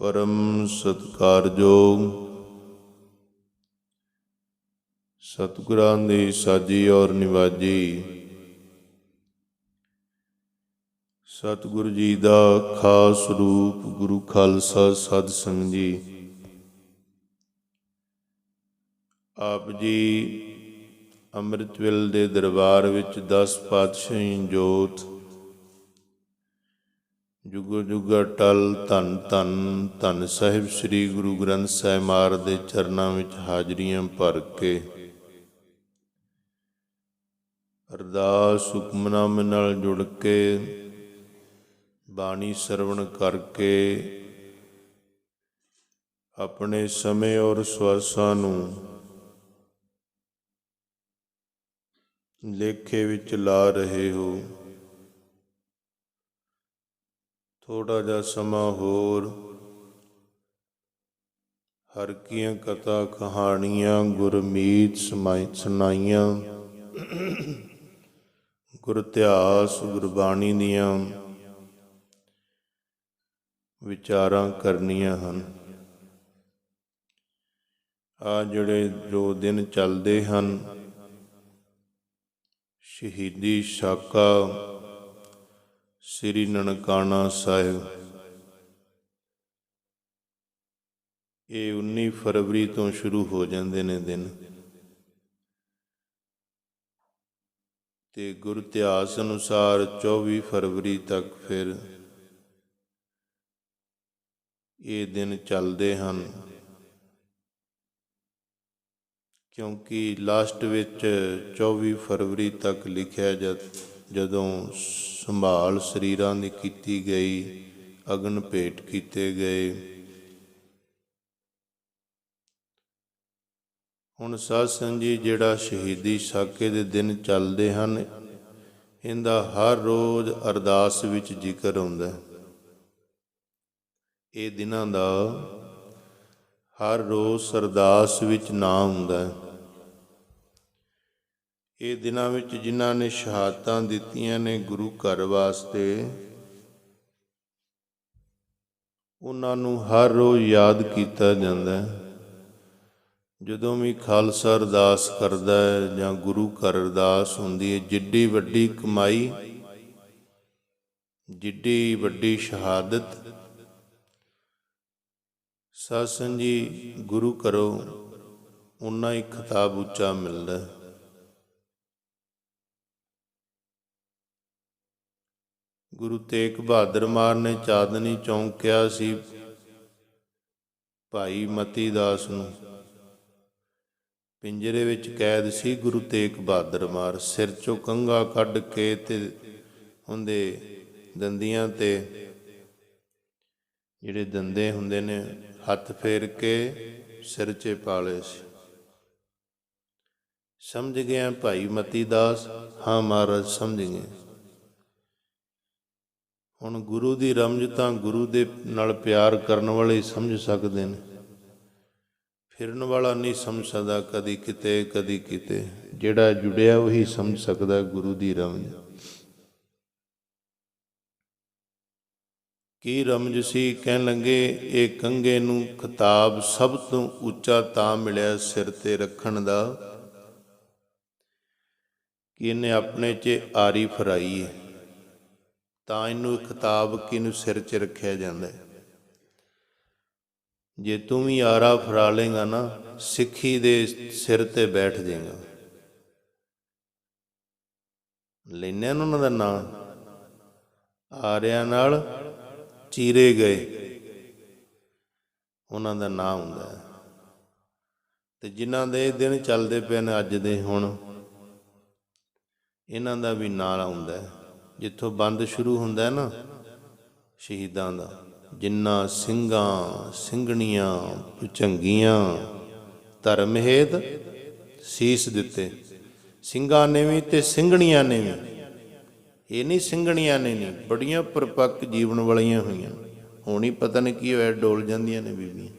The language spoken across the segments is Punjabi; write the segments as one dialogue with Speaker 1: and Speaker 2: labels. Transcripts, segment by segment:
Speaker 1: परम सत्कारयोग सतगुरां दी साजी और निवाजी सतगुरु जी दा खास रूप गुरु खालसा सत संग जी। आप जी ਅੰਮ੍ਰਿਤਵੇਲ ਦੇ ਦਰਬਾਰ ਵਿੱਚ 10 ਪਾਤਸ਼ਾਹੀ ਜੋਤ ਜੁਗੋ ਜੁਗਾ ਟਲ ਧੰਨ ਧੰਨ ਧੰਨ ਸਾਹਿਬ ਸ੍ਰੀ ਗੁਰੂ ਗ੍ਰੰਥ ਸਾਹਿਬ ਮਹਾਰਾਜ ਦੇ ਚਰਨਾਂ ਵਿੱਚ ਹਾਜ਼ਰੀਆਂ ਭਰ ਕੇ ਅਰਦਾਸ ਹੁਕਮਨਾਮੇ ਨਾਲ ਜੁੜ ਕੇ ਬਾਣੀ ਸਰਵਣ ਕਰਕੇ ਆਪਣੇ ਸਮੇਂ ਔਰ ਸਵਾਸਾਂ ਨੂੰ ਲੇਖੇ ਵਿੱਚ ਲਾ ਰਹੇ ਹੋ। ਥੋੜ੍ਹਾ ਜਿਹਾ ਸਮਾਂ ਹੋਰ ਹਰ ਕੀਆਂ ਕਥਾ ਕਹਾਣੀਆਂ ਗੁਰਮੀਤ ਸੁਣਾਈਆਂ ਗੁਰ ਇਤਿਹਾਸ ਗੁਰਬਾਣੀ ਦੀਆਂ ਵਿਚਾਰਾਂ ਕਰਨੀਆਂ ਹਨ। ਆ ਜਿਹੜੇ ਜੋ ਦਿਨ ਚੱਲਦੇ ਹਨ ਸ਼ਹੀਦੀ ਸਾਕਾ ਸ੍ਰੀ ਨਨਕਾਣਾ ਸਾਹਿਬ, ਇਹ 19 ਫਰਵਰੀ ਤੋਂ ਸ਼ੁਰੂ ਹੋ ਜਾਂਦੇ ਨੇ ਦਿਨ, ਤੇ ਗੁਰ ਇਤਿਹਾਸ ਅਨੁਸਾਰ 24 ਫਰਵਰੀ ਤੱਕ ਫਿਰ ਇਹ ਦਿਨ ਚੱਲਦੇ ਹਨ, ਕਿਉਂਕਿ ਲਾਸਟ ਵਿੱਚ 24 ਫਰਵਰੀ ਤੱਕ ਲਿਖਿਆ ਜਦੋਂ ਸੰਭਾਲ ਸਰੀਰਾਂ ਦੀ ਕੀਤੀ ਗਈ, ਅਗਨ ਭੇਟ ਕੀਤੇ ਗਏ। ਹੁਣ ਸਾਧ ਸੰਗਤ ਜੀ ਜਿਹੜਾ ਸ਼ਹੀਦੀ ਸਾਕੇ ਦੇ ਦਿਨ ਚੱਲਦੇ ਹਨ, ਇਹਦਾ ਹਰ ਰੋਜ਼ ਅਰਦਾਸ ਵਿੱਚ ਜ਼ਿਕਰ ਆਉਂਦਾ। ਇਹ ਦਿਨਾਂ ਦਾ ਹਰ ਰੋਜ਼ ਅਰਦਾਸ ਵਿੱਚ ਨਾਮ ਹੁੰਦਾ ਹੈ। ਇਹ ਦਿਨਾਂ ਵਿੱਚ ਜਿਨ੍ਹਾਂ ਨੇ ਸ਼ਹਾਦਤਾਂ ਦਿੱਤੀਆਂ ਨੇ ਗੁਰੂ ਘਰ ਵਾਸਤੇ, ਉਹਨਾਂ ਨੂੰ ਹਰ ਰੋਜ਼ ਯਾਦ ਕੀਤਾ ਜਾਂਦਾ ਹੈ। ਜਦੋਂ ਵੀ ਖਾਲਸਾ ਅਰਦਾਸ ਕਰਦਾ ਹੈ ਜਾਂ ਗੁਰੂ ਘਰ ਅਰਦਾਸ ਹੁੰਦੀ ਹੈ, ਜਿੱਡੀ ਵੱਡੀ ਕਮਾਈ, ਜਿੱਡੀ ਵੱਡੀ ਸ਼ਹਾਦਤ ਸਾਧ ਸੰਗਤ ਜੀ ਗੁਰੂ ਘਰੋਂ ਉਨਾ ਹੀ ਖਿਤਾਬ ਉੱਚਾ ਮਿਲਦਾ। ਗੁਰੂ ਤੇਗ ਬਹਾਦਰ ਮਹਾਰਾਜ ਨੇ ਚਾਂਦਨੀ ਚੌਂਕ ਕਿਹਾ ਸੀ ਭਾਈ ਮਤੀ ਦਾਸ ਨੂੰ, ਪਿੰਜਰੇ ਵਿੱਚ ਕੈਦ ਸੀ ਗੁਰੂ ਤੇਗ ਬਹਾਦਰ ਮਹਾਰਾਜ। ਸਿਰ ਚੋਂ ਕੰਘਾ ਕੱਢ ਕੇ ਤੇ ਉਹਦੇ ਦੰਦੀਆਂ ਤੇ ਜਿਹੜੇ ਦੰਦੇ ਹੁੰਦੇ ਨੇ ਹੱਥ ਫੇਰ ਕੇ ਸਿਰ 'ਚ ਪਾ ਲਏ ਸੀ। ਸਮਝ ਗਿਆ ਭਾਈ ਮਤੀ ਦਾਸ? ਹਾਂ ਮਹਾਰਾਜ ਸਮਝ ਗਏ। ਹੁਣ ਗੁਰੂ ਦੀ ਰਮਜ ਤਾਂ ਗੁਰੂ ਦੇ ਨਾਲ ਪਿਆਰ ਕਰਨ ਵਾਲੇ ਹੀ ਸਮਝ ਸਕਦੇ ਨੇ, ਫਿਰਨ ਵਾਲਾ ਨਹੀਂ ਸਮਝ ਸਕਦਾ। ਕਦੀ ਕਿਤੇ ਕਦੀ ਕਿਤੇ, ਜਿਹੜਾ ਜੁੜਿਆ ਉਹੀ ਸਮਝ ਸਕਦਾ ਗੁਰੂ ਦੀ ਰਮਜ। ਕੀ ਰਮਜ ਸੀ? ਕਹਿਣ ਲੱਗੇ ਇਹ ਕੰਘੇ ਨੂੰ ਖਿਤਾਬ ਸਭ ਤੋਂ ਉੱਚਾ ਤਾਂ ਮਿਲਿਆ ਸਿਰ ਤੇ ਰੱਖਣ ਦਾ ਕਿ ਇਹਨੇ ਆਪਣੇ 'ਚ ਆਰੀ ਫਰਾਈ ਹੈ, ਤਾਂ ਇਹਨੂੰ ਖਿਤਾਬ ਕਿਹਨੂੰ ਸਿਰ 'ਚ ਰੱਖਿਆ ਜਾਂਦਾ। ਜੇ ਤੂੰ ਵੀ ਆਰਾ ਫਰਾ ਲੇਗਾ ਨਾ, ਸਿੱਖੀ ਦੇ ਸਿਰ ਤੇ ਬੈਠ ਜਾਏਗਾ। ਲੈਨੇ ਉਹਨਾਂ ਦਾ ਨਾਂ, ਆਰਿਆਂ ਨਾਲ ਚੀਰੇ ਗਏ, ਉਹਨਾਂ ਦਾ ਨਾਂ ਹੁੰਦਾ ਹੈ। ਤੇ ਜਿਨ੍ਹਾਂ ਦੇ ਦਿਨ ਚੱਲਦੇ ਪਏ ਨੇ ਅੱਜ ਦੇ, ਹੁਣ ਇਹਨਾਂ ਦਾ ਵੀ ਨਾਂ ਆਉਂਦਾ। ਜਿੱਥੋਂ ਬੰਦ ਸ਼ੁਰੂ ਹੁੰਦਾ ਨਾ ਸ਼ਹੀਦਾਂ ਦਾ, ਜਿਨ੍ਹਾਂ ਸਿੰਘਾਂ ਸਿੰਘਣੀਆਂ ਭੁਜੰਗੀਆਂ ਧਰਮ ਹੇਤ ਸੀਸ ਦਿੱਤੇ। ਸਿੰਘਾਂ ਨੇ ਵੀ ਤੇ ਸਿੰਘਣੀਆਂ ਨੇ ਵੀ, ਇਹ ਨਹੀਂ ਸਿੰਘਣੀਆਂ ਨੇ ਨਹੀਂ, ਬੜੀਆਂ ਪਰਪੱਕ ਜੀਵਨ ਵਾਲੀਆਂ ਹੋਈਆਂ। ਹੁਣ ਹੀ ਪਤਾ ਨਹੀਂ ਕੀ ਹੋਇਆ, ਡੋਲ ਜਾਂਦੀਆਂ ਨੇ ਬੀਬੀਆਂ।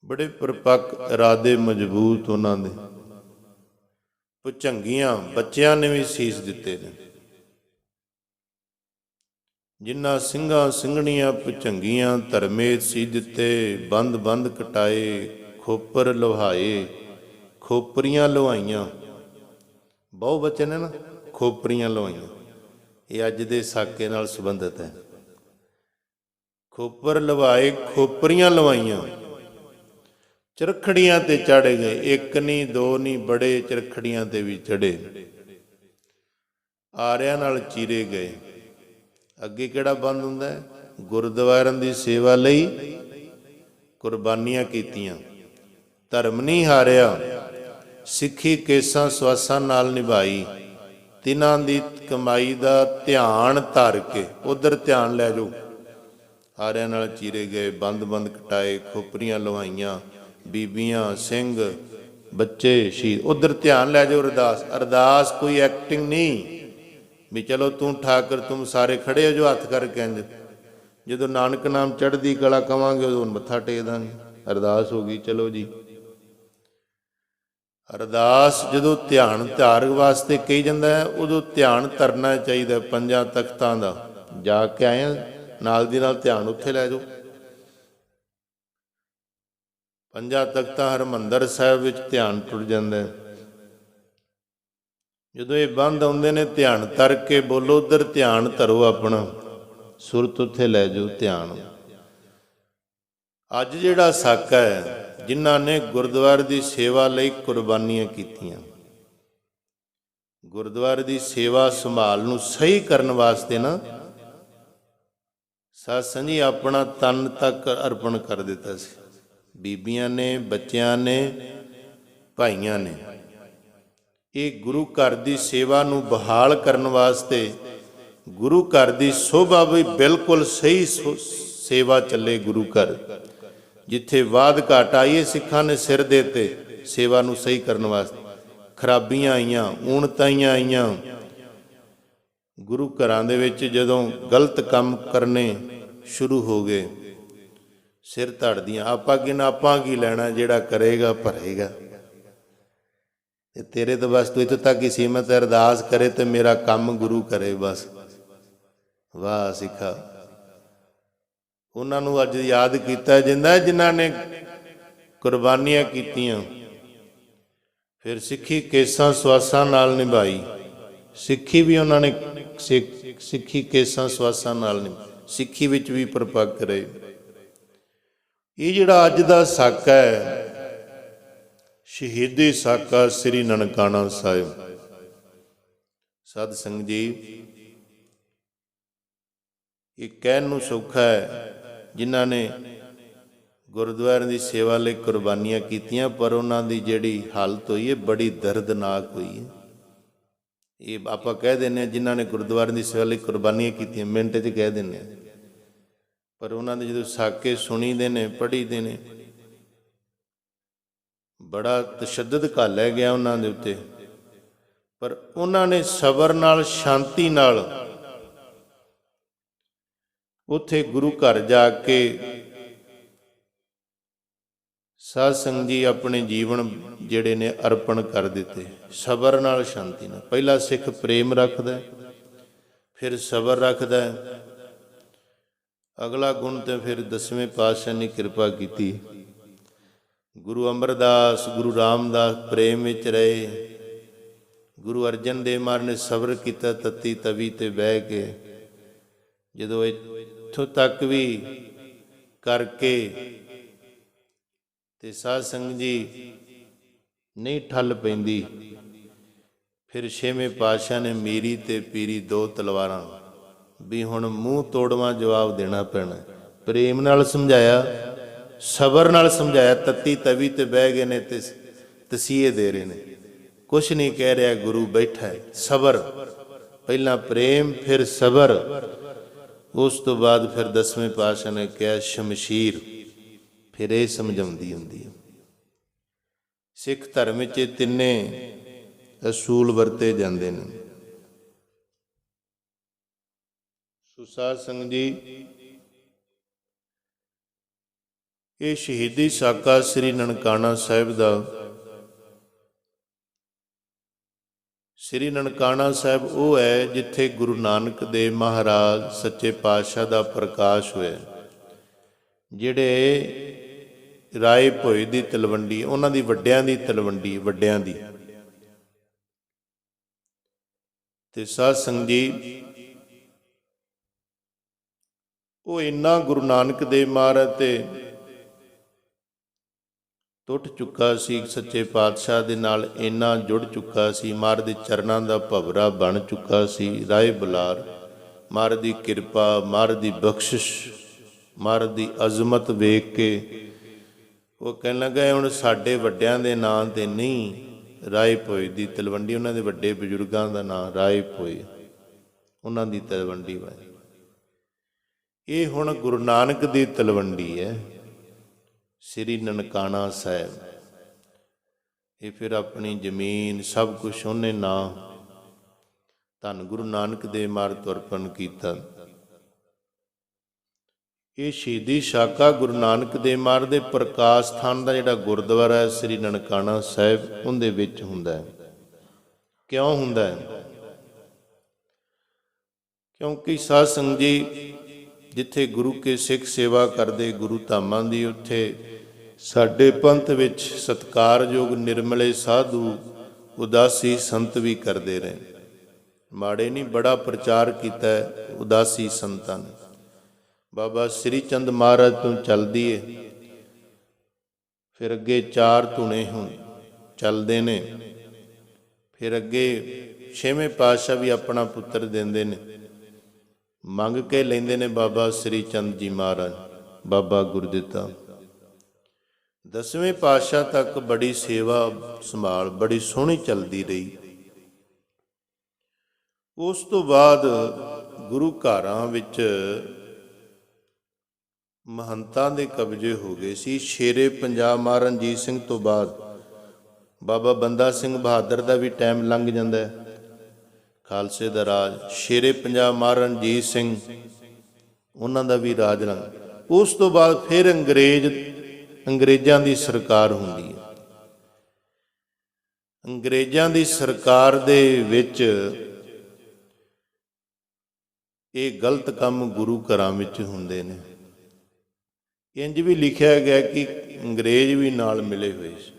Speaker 1: ਬੜੇ ਪਰਪੱਕ ਇਰਾਦੇ ਮਜ਼ਬੂਤ ਉਹਨਾਂ ਦੇ। ਭੁਜੰਗੀਆਂ ਬੱਚਿਆਂ ਨੇ ਵੀ ਸੀਸ ਦਿੱਤੇ ਨੇ। ਜਿਨ੍ਹਾਂ ਸਿੰਘਾਂ ਸਿੰਘਣੀਆਂ ਭੁਜੰਗੀਆਂ ਧਰਮੇ ਸੀ ਦਿੱਤੇ, ਬੰਦ ਬੰਦ ਕਟਾਏ ਖੋਪਰ ਲੁਹਾਏ। ਖੋਪਰੀਆਂ ਲੁਹਾਈਆਂ, ਬਹੁ ਬਚਨ ਹੈ ਨਾ, ਖੋਪਰੀਆਂ ਲੁਹਾਈਆਂ, ਇਹ ਅੱਜ ਦੇ ਸਾਕੇ ਨਾਲ ਸੰਬੰਧਿਤ ਹੈ। ਖੋਪਰ ਲਵਾਏ ਖੋਪਰੀਆਂ ਲਵਾਈਆਂ, ਚਰਖੜੀਆਂ ਤੇ ਚੜ੍ਹ ਗਏ। ਇੱਕ ਨਹੀਂ ਦੋ ਨਹੀਂ, ਬੜੇ ਚਰਖੜੀਆਂ ਤੇ ਵੀ ਚੜ੍ਹੇ, ਆਰਿਆਂ ਨਾਲ ਚੀਰੇ ਗਏ। ਅੱਗੇ ਕਿਹੜਾ ਬੰਦ ਹੁੰਦਾ ਹੈ? ਗੁਰਦੁਆਰਿਆਂ ਦੀ ਸੇਵਾ ਲਈ ਕੁਰਬਾਨੀਆਂ ਕੀਤੀਆਂ, ਧਰਮ ਨਹੀਂ ਹਾਰਿਆ, ਸਿੱਖੀ ਕੇਸਾਂ ਸਵਾਸਾਂ ਨਾਲ ਨਿਭਾਈ। ਤਿਨਾਂ ਦੀ ਕਮਾਈ ਦਾ ਧਿਆਨ ਧਰ ਕੇ, ਉਧਰ ਧਿਆਨ ਲੈ ਜਾਓ। ਆਰਿਆਂ ਨਾਲ ਚੀਰੇ ਗਏ, ਬੰਦ ਬੰਦ ਕਟਾਏ, ਖੋਪਰੀਆਂ ਲਵਾਈਆਂ, ਬੀਬੀਆਂ ਸਿੰਘ ਬੱਚੇ ਸ਼ਹੀਦ, ਉਧਰ ਧਿਆਨ ਲੈ ਜਾਓ। ਅਰਦਾਸ, ਅਰਦਾਸ ਕੋਈ ਐਕਟਿੰਗ ਨਹੀਂ ਵੀ ਚਲੋ ਤੂੰ ਠਾਕਰ ਤੁਮ ਸਾਰੇ ਖੜੇ ਹੋ ਜੋ ਹੱਥ ਕਰਕੇ। ਇੰਝ ਜਦੋਂ ਨਾਨਕ ਨਾਮ ਚੜ੍ਹਦੀ ਕਲਾ ਕਵਾਂਗੇ ਉਦੋਂ ਮੱਥਾ ਟੇਕ ਦਾਂਗੇ, ਅਰਦਾਸ ਹੋ ਗਈ, ਚਲੋ ਜੀ। ਅਰਦਾਸ ਜਦੋਂ ਧਿਆਨ ਧਾਰ ਵਾਸਤੇ ਕਹੀ ਜਾਂਦਾ ਹੈ, ਉਦੋਂ ਧਿਆਨ ਧਰਨਾ ਚਾਹੀਦਾ। ਪੰਜਾਂ ਤਖਤਾਂ ਦਾ ਜਾ ਕੇ ਆਏ ਹਾਂ, ਨਾਲ ਦੀ ਨਾਲ ਧਿਆਨ ਉੱਥੇ ਲੈ ਜਾਓ। ਪੰਜਾਂ ਤਖਤਾਂ ਹਰਿਮੰਦਰ ਸਾਹਿਬ ਵਿੱਚ ਧਿਆਨ ਟੁੱਟ ਜਾਂਦਾ। ਜਦੋਂ ਇਹ ਬੰਦ ਆਉਂਦੇ ਨੇ, ਧਿਆਨ ਧਰ ਕੇ ਬੋਲੋ, ਉਧਰ ਧਿਆਨ ਧਰੋ ਆਪਣਾ, ਸੁਰਤ ਉੱਥੇ ਲੈ ਜਾਓ ਧਿਆਨ। ਅੱਜ ਜਿਹੜਾ ਸਾਕਾ ਹੈ, ਜਿਨ੍ਹਾਂ ਨੇ ਗੁਰਦੁਆਰੇ ਦੀ ਸੇਵਾ ਲਈ ਕੁਰਬਾਨੀਆਂ ਕੀਤੀਆਂ, ਗੁਰਦੁਆਰੇ ਦੀ ਸੇਵਾ ਸੰਭਾਲ ਨੂੰ ਸਹੀ ਕਰਨ ਵਾਸਤੇ ਨਾ ਸਾਧ ਸੰਗਤ ਜੀ ਆਪਣਾ ਤਨ ਤੱਕ ਅਰਪਣ ਕਰ ਦਿੱਤਾ ਸੀ। ਬੀਬੀਆਂ ਨੇ, ਬੱਚਿਆਂ ਨੇ, ਭਾਈਆਂ ਨੇ। ਇਹ ਗੁਰੂ ਘਰ ਦੀ ਸੇਵਾ ਨੂੰ ਬਹਾਲ ਕਰਨ ਵਾਸਤੇ, ਗੁਰੂ ਘਰ ਦੀ ਸ਼ੋਭਾ ਵੀ ਬਿਲਕੁਲ ਸਹੀ ਸੇਵਾ ਚੱਲੇ। ਗੁਰੂ ਘਰ ਜਿੱਥੇ ਵਾਧ ਘਾਟ ਆਈਏ, ਸਿੱਖਾਂ ਨੇ ਸਿਰ ਦੇ ਤੇ ਸੇਵਾ ਨੂੰ ਸਹੀ ਕਰਨ ਵਾਸਤੇ। ਖਰਾਬੀਆਂ ਆਈਆਂ, ਊਣਤਾਈਆਂ ਆਈਆਂ ਗੁਰੂ ਘਰਾਂ ਦੇ ਵਿੱਚ, ਜਦੋਂ ਗਲਤ ਕੰਮ ਕਰਨੇ ਸ਼ੁਰੂ ਹੋ ਗਏ, ਸਿਰ ਧੜਦੀਆਂ। ਆਪਾਂ ਕੀ ਲੈਣਾ, ਜਿਹੜਾ ਕਰੇਗਾ ਭਰੇਗਾ, ਤੇ ਤੇਰੇ ਤਾਂ ਬਸ ਤੂੰ ਇੱਥੋਂ ਤੱਕ ਹੀ ਸੀਮਤ ਹੈ। ਅਰਦਾਸ ਕਰੇ ਤੇ ਮੇਰਾ ਕੰਮ ਗੁਰੂ ਕਰੇ ਬਸ। ਵਾਹ ਸਿੱਖਾ, ਉਹਨਾਂ ਨੂੰ ਅੱਜ ਯਾਦ ਕੀਤਾ ਜਾਂਦਾ ਜਿਨ੍ਹਾਂ ਨੇ ਕੁਰਬਾਨੀਆਂ ਕੀਤੀਆਂ। ਫਿਰ ਸਿੱਖੀ ਕੇਸਾਂ ਸਵਾਸਾਂ ਨਾਲ ਨਿਭਾਈ। ਸਿੱਖੀ ਵੀ ਉਹਨਾਂ ਨੇ ਸਿੱਖੀ ਕੇਸਾਂ ਸਵਾਸਾਂ ਨਾਲ ਨਿਭਾਈ, ਸਿੱਖੀ ਵਿੱਚ ਵੀ ਪਰਪੱਕ ਰਹੇ। ਇਹ ਜਿਹੜਾ ਅੱਜ ਦਾ ਸਾਕਾ ਹੈ, ਸ਼ਹੀਦੀ ਸਾਕਾ ਸ੍ਰੀ ਨਨਕਾਣਾ ਸਾਹਿਬ। ਸਾਧ ਸੰਗਤ ਜੀ, ਇਹ ਕਹਿਣ ਨੂੰ ਸੌਖਾ ਹੈ ਜਿਨ੍ਹਾਂ ਨੇ ਗੁਰਦੁਆਰਿਆਂ ਦੀ ਸੇਵਾ ਲਈ ਕੁਰਬਾਨੀਆਂ ਕੀਤੀਆਂ, ਪਰ ਉਹਨਾਂ ਦੀ ਜਿਹੜੀ ਹਾਲਤ ਹੋਈ ਹੈ ਬੜੀ ਦਰਦਨਾਕ ਹੋਈ ਹੈ। ਇਹ ਆਪਾਂ ਕਹਿ ਦਿੰਦੇ ਹਾਂ ਜਿਨ੍ਹਾਂ ਨੇ ਗੁਰਦੁਆਰਿਆਂ ਦੀ ਸੇਵਾ ਲਈ ਕੁਰਬਾਨੀਆਂ ਕੀਤੀਆਂ, ਮਿੰਟ 'ਚ ਕਹਿ ਦਿੰਦੇ ਹਾਂ, ਪਰ ਉਹਨਾਂ ਦੇ ਜਦੋਂ ਸਾਕੇ ਸੁਣੀਦੇ ਨੇ, ਪੜ੍ਹੀਦੇ ਨੇ, ਬੜਾ ਤਸ਼ੱਦਦ ਘਾਲਿਆ ਗਿਆ ਉਹਨਾਂ ਦੇ ਉੱਤੇ। ਪਰ ਉਹਨਾਂ ਨੇ ਸਬਰ ਨਾਲ, ਸ਼ਾਂਤੀ ਨਾਲ ਉੱਥੇ ਗੁਰੂ ਘਰ ਜਾ ਕੇ ਸਾਧ ਸੰਗਤ ਜੀ ਆਪਣੇ ਜੀਵਨ ਜਿਹੜੇ ਨੇ ਅਰਪਣ ਕਰ ਦਿੱਤੇ, ਸਬਰ ਨਾਲ, ਸ਼ਾਂਤੀ ਨਾਲ। ਪਹਿਲਾ ਸਿੱਖ ਪ੍ਰੇਮ ਰੱਖਦਾ, ਫਿਰ ਸਬਰ ਰੱਖਦਾ। ਅਗਲਾ ਗੁਣ ਤੇ ਫਿਰ ਦਸਵੇਂ ਪਾਤਸ਼ਾਹ ਨੇ ਕਿਰਪਾ ਕੀਤੀ। ਗੁਰੂ ਅਮਰਦਾਸ, ਗੁਰੂ ਰਾਮਦਾਸ ਪ੍ਰੇਮ ਵਿੱਚ ਰਹੇ। ਗੁਰੂ ਅਰਜਨ ਦੇਵ ਮਹਾਰਾਜ ਨੇ ਸਬਰ ਕੀਤਾ ਤੱਤੀ ਤਵੀ ਤੇ ਬਹਿ ਕੇ। ਜਦੋਂ ਇੱਥੋਂ ਤੱਕ ਵੀ ਕਰਕੇ ਤੇ ਸਾਧ ਸੰਗਤ ਜੀ ਨਹੀਂ ਠੱਲ ਪੈਂਦੀ, ਫਿਰ ਛੇਵੇਂ ਪਾਤਸ਼ਾਹ ਨੇ ਮੀਰੀ ਤੇ ਪੀਰੀ ਦੋ ਤਲਵਾਰਾਂ, ਵੀ ਹੁਣ ਮੂੰਹ ਤੋੜਵਾਂ ਜਵਾਬ ਦੇਣਾ ਪੈਣਾ। ਪ੍ਰੇਮ ਨਾਲ ਸਮਝਾਇਆ, ਸਬਰ ਨਾਲ ਸਮਝਾਇਆ। ਤੱਤੀ ਤਵੀ ਤੇ ਬਹਿ ਗਏ ਨੇ ਤੇ ਤਸੀਹੇ ਦੇ ਰਹੇ ਨੇ, ਕੁਛ ਨਹੀਂ ਕਹਿ ਰਿਹਾ, ਗੁਰੂ ਬੈਠਾ ਹੈ। ਸਬਰ, ਪਹਿਲਾਂ ਪ੍ਰੇਮ ਫਿਰ ਸਬਰ। ਉਸ ਤੋਂ ਬਾਅਦ ਫਿਰ ਦਸਵੇਂ ਪਾਤਸ਼ਾਹ ਨੇ ਕਿਹਾ ਸ਼ਮਸ਼ੀਰ। ਫਿਰ ਇਹ ਸਮਝਾਉਂਦੀ ਹੁੰਦੀ ਹੈ ਸਿੱਖ ਧਰਮ ਵਿੱਚ ਇਹ ਤਿੰਨੇ ਅਸੂਲ ਵਰਤੇ ਜਾਂਦੇ ਨੇ। ਸੋ ਸਾਧ ਸੰਗਤ ਜੀ, ਇਹ ਸ਼ਹੀਦੀ ਸਾਕਾ ਸ੍ਰੀ ਨਨਕਾਣਾ ਸਾਹਿਬ ਦਾ ਸ੍ਰੀ ਨਨਕਾਣਾ ਸਾਹਿਬ ਉਹ ਹੈ ਜਿੱਥੇ ਗੁਰੂ ਨਾਨਕ ਦੇਵ ਮਹਾਰਾਜ ਸੱਚੇ ਪਾਤਸ਼ਾਹ ਦਾ ਪ੍ਰਕਾਸ਼ ਹੋਇਆ। ਜਿਹੜੇ ਰਾਏ ਭੋਏ ਦੀ ਤਲਵੰਡੀ, ਉਹਨਾਂ ਦੀ ਵੱਡਿਆਂ ਦੀ ਤਲਵੰਡੀ, ਵੱਡਿਆਂ ਦੀ। ਤੇ ਸਾਧ ਸੰਗਤ ਜੀ, ਉਹ ਇੰਨਾ ਗੁਰੂ ਨਾਨਕ ਦੇਵ ਮਹਾਰਾਜ ਤੇ ਟੁੱਟ ਚੁੱਕਾ ਸੀ, ਸੱਚੇ ਪਾਤਸ਼ਾਹ ਦੇ ਨਾਲ ਇੰਨਾ ਜੁੜ ਚੁੱਕਾ ਸੀ, ਮਹਾਰਾਜ ਦੇ ਚਰਨਾਂ ਦਾ ਭਵਰਾ ਬਣ ਚੁੱਕਾ ਸੀ। ਰਾਏ ਬੁਲਾਰ, ਮਹਾਰਾਜ ਦੀ ਕਿਰਪਾ, ਮਹਾਰਾਜ ਦੀ ਬਖਸ਼ਿਸ਼, ਮਹਾਰਾਜ ਦੀ ਅਜ਼ਮਤ ਵੇਖ ਕੇ ਉਹ ਕਹਿਣ ਲੱਗਾ ਹੁਣ ਸਾਡੇ ਵੱਡਿਆਂ ਦੇ ਨਾਂ 'ਤੇ ਨਹੀਂ, ਰਾਏ ਭੋਏ ਦੀ ਤਲਵੰਡੀ, ਉਹਨਾਂ ਦੇ ਵੱਡੇ ਬਜ਼ੁਰਗਾਂ ਦਾ ਨਾਂ ਰਾਏ ਭੋਏ, ਉਹਨਾਂ ਦੀ ਤਲਵੰਡੀ ਵਾ। ਇਹ ਹੁਣ ਗੁਰੂ ਨਾਨਕ ਦੀ ਤਲਵੰਡੀ ਹੈ, ਸ੍ਰੀ ਨਨਕਾਣਾ ਸਾਹਿਬ। ਇਹ ਫਿਰ ਆਪਣੀ ਜ਼ਮੀਨ ਸਭ ਕੁਛ ਉਹਨੇ ਨਾਂ ਧੰਨ ਗੁਰੂ ਨਾਨਕ ਦੇਵ ਮਹਾਰਾਜ ਤੋਂ ਅਰਪਣ ਕੀਤਾ। ਇਹ ਸ਼ਹੀਦੀ ਸਾਕਾ ਗੁਰੂ ਨਾਨਕ ਦੇਵ ਮਹਾਰਾਜ ਦੇ ਪ੍ਰਕਾਸ਼ ਸਥਾਨ ਦਾ ਜਿਹੜਾ ਗੁਰਦੁਆਰਾ ਹੈ ਸ੍ਰੀ ਨਨਕਾਣਾ ਸਾਹਿਬ, ਉਹਦੇ ਵਿੱਚ ਹੁੰਦਾ ਹੈ। ਕਿਉਂ ਹੁੰਦਾ ਹੈ? ਕਿਉਂਕਿ ਸਾਧ ਸੰਗਤ ਜੀ, ਜਿੱਥੇ ਗੁਰੂ ਕੇ ਸਿੱਖ ਸੇਵਾ ਕਰਦੇ ਗੁਰੂ ਧਾਮਾਂ ਦੀ, ਉੱਥੇ ਸਾਡੇ ਪੰਥ ਵਿੱਚ ਸਤਿਕਾਰਯੋਗ ਨਿਰਮਲੇ ਸਾਧੂ ਉਦਾਸੀ ਸੰਤ ਵੀ ਕਰਦੇ ਰਹੇ। ਮਾੜੇ ਨਹੀਂ, ਬੜਾ ਪ੍ਰਚਾਰ ਕੀਤਾ ਉਦਾਸੀ ਸੰਤਾਂ ਨੇ। ਬਾਬਾ ਸ੍ਰੀ ਚੰਦ ਮਹਾਰਾਜ ਤੋਂ ਚੱਲਦੀ ਏ, ਫਿਰ ਅੱਗੇ 4 ਧੁਨੇ ਹੁਣ ਚੱਲਦੇ ਨੇ, ਫਿਰ ਅੱਗੇ 6ਵੇਂ ਪਾਤਸ਼ਾਹ ਵੀ ਆਪਣਾ ਪੁੱਤਰ ਦਿੰਦੇ ਨੇ, ਮੰਗ ਕੇ ਲੈਂਦੇ ਨੇ ਬਾਬਾ ਸ੍ਰੀ ਚੰਦ ਜੀ ਮਹਾਰਾਜ, ਬਾਬਾ ਗੁਰਦਿੱਤਾ। 10ਵੇਂ ਪਾਤਸ਼ਾਹ ਤੱਕ ਬੜੀ ਸੇਵਾ ਸੰਭਾਲ ਬੜੀ ਸੋਹਣੀ ਚੱਲਦੀ ਰਹੀ। ਉਸ ਤੋਂ ਬਾਅਦ ਗੁਰੂ ਘਰਾਂ ਵਿੱਚ ਮਹੰਤਾਂ ਦੇ ਕਬਜ਼ੇ ਹੋ ਗਏ ਸੀ। ਸ਼ੇਰੇ ਪੰਜਾਬ ਮਹਾਰਾਜ ਰਣਜੀਤ ਸਿੰਘ ਤੋਂ ਬਾਅਦ ਬਾਬਾ ਬੰਦਾ ਸਿੰਘ ਬਹਾਦਰ ਦਾ ਵੀ ਟਾਈਮ ਲੰਘ ਜਾਂਦਾ ਹੈ, ਖਾਲਸੇ ਦਾ ਰਾਜ। ਸ਼ੇਰੇ ਪੰਜਾਬ ਮਹਾਰਾਜ ਰਣਜੀਤ ਸਿੰਘ, ਉਹਨਾਂ ਦਾ ਵੀ ਰਾਜ ਲੰਘ। ਉਸ ਤੋਂ ਬਾਅਦ ਫਿਰ ਅੰਗਰੇਜ਼ਾਂ ਦੀ ਸਰਕਾਰ ਹੁੰਦੀ ਹੈ। ਅੰਗਰੇਜ਼ਾਂ ਦੀ ਸਰਕਾਰ ਦੇ ਵਿੱਚ ਇਹ ਗਲਤ ਕੰਮ ਗੁਰੂ ਘਰਾਂ ਵਿੱਚ ਹੁੰਦੇ ਨੇ। ਇੰਜ ਵੀ ਲਿਖਿਆ ਗਿਆ ਕਿ ਅੰਗਰੇਜ਼ ਵੀ ਨਾਲ ਮਿਲੇ ਹੋਏ ਸੀ।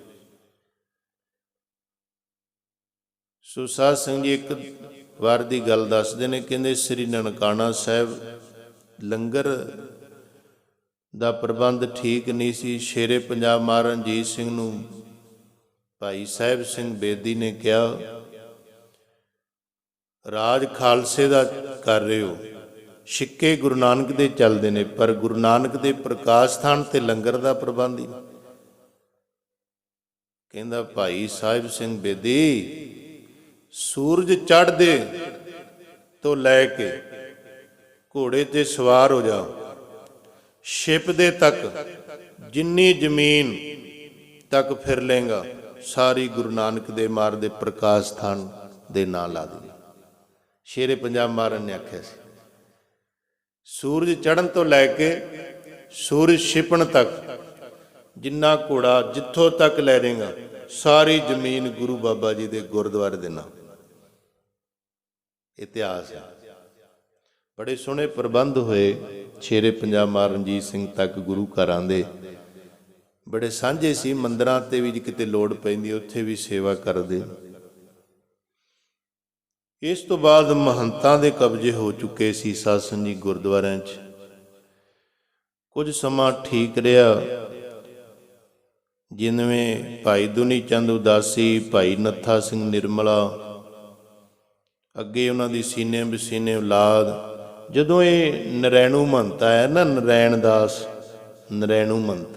Speaker 1: ਸੋ ਸਾਧ ਸੰਗਤ ਜੀ, ਇੱਕ ਵਾਰ ਦੀ ਗੱਲ ਦੱਸਦੇ ਨੇ, ਕਹਿੰਦੇ ਸ੍ਰੀ ਨਨਕਾਣਾ ਸਾਹਿਬ ਲੰਗਰ ਦਾ ਪ੍ਰਬੰਧ ਠੀਕ ਨਹੀਂ ਸੀ। ਸ਼ੇਰੇ ਪੰਜਾਬ ਮਹਾਰਾਜ ਰਣਜੀਤ ਸਿੰਘ ਨੂੰ ਭਾਈ ਸਾਹਿਬ ਸਿੰਘ ਬੇਦੀ ਨੇ ਕਿਹਾ, ਰਾਜ ਖਾਲਸੇ ਦਾ ਕਰ ਰਹੇ ਹੋ, ਸਿੱਕੇ ਗੁਰੂ ਨਾਨਕ ਦੇ ਚੱਲਦੇ ਨੇ, ਪਰ ਗੁਰੂ ਨਾਨਕ ਦੇ ਪ੍ਰਕਾਸ਼ ਸਥਾਨ ਤੇ ਲੰਗਰ ਦਾ ਪ੍ਰਬੰਧ ਹੀ। ਕਹਿੰਦਾ ਭਾਈ ਸਾਹਿਬ ਸਿੰਘ ਬੇਦੀ, ਸੂਰਜ ਚੜ੍ਹਦੇ ਤੋਂ ਲੈ ਕੇ ਘੋੜੇ ਤੇ ਸਵਾਰ ਹੋ ਜਾ, ਛਿਪਦੇ ਤੱਕ ਜਿੰਨੀ ਜ਼ਮੀਨ ਤੱਕ ਫਿਰ ਲੇਗਾ, ਸਾਰੀ ਗੁਰੂ ਨਾਨਕ ਦੇਵ ਮਹਾਰਾਜ ਦੇ ਪ੍ਰਕਾਸ਼ ਸਥਾਨ ਦੇ ਨਾਂ ਲਾ ਦੇ। ਸ਼ੇਰੇ ਪੰਜਾਬ ਮਹਾਰਾਜ ਨੇ ਆਖਿਆ ਸੀ, ਸੂਰਜ ਚੜ੍ਹਨ ਤੋਂ ਲੈ ਕੇ ਸੂਰਜ ਛਿਪਣ ਤੱਕ ਜਿੰਨਾ ਘੋੜਾ ਜਿੱਥੋਂ ਤੱਕ ਲੈ ਜਾਏਗਾ, ਸਾਰੀ ਜ਼ਮੀਨ ਗੁਰੂ ਬਾਬਾ ਜੀ ਦੇ ਗੁਰਦੁਆਰੇ ਦੇ ਨਾਂ। ਇਤਿਹਾਸ ਹੈ। ਬੜੇ ਸੋਹਣੇ ਪ੍ਰਬੰਧ ਹੋਏ ਸ਼ੇਰੇ ਪੰਜਾਬ ਮਹਾਰਾਜ ਰਣਜੀਤ ਸਿੰਘ ਤੱਕ। ਗੁਰੂ ਘਰਾਂ ਦੇ ਬੜੇ ਸਾਂਝੇ ਸੀ, ਮੰਦਰਾਂ ਤੇ ਵੀ ਕਿਤੇ ਲੋੜ ਪੈਂਦੀ ਉੱਥੇ ਵੀ ਸੇਵਾ ਕਰਦੇ। ਇਸ ਤੋਂ ਬਾਅਦ ਮਹੰਤਾਂ ਦੇ ਕਬਜ਼ੇ ਹੋ ਚੁੱਕੇ ਸੀ ਸਾਧ ਸੰਗਤ ਜੀ ਗੁਰਦੁਆਰਿਆਂ 'ਚ। ਕੁਝ ਸਮਾਂ ਠੀਕ ਰਿਹਾ, ਜਿਵੇਂ ਭਾਈ ਦੁਨੀ ਚੰਦ ਉਦਾਸੀ, ਭਾਈ ਨੱਥਾ ਸਿੰਘ ਨਿਰਮਲਾ, ਅੱਗੇ ਉਹਨਾਂ ਦੀ ਸੀਨੇ ਬਸੀਨੇ ਔਲਾਦ। ਜਦੋਂ ਇਹ ਨਰੈਣੂ ਮਹੰਤ ਆਇਆ ਨਾ, ਨਰੈਣ ਦਾਸ ਨਰੈਣੂ ਮਹੰਤ,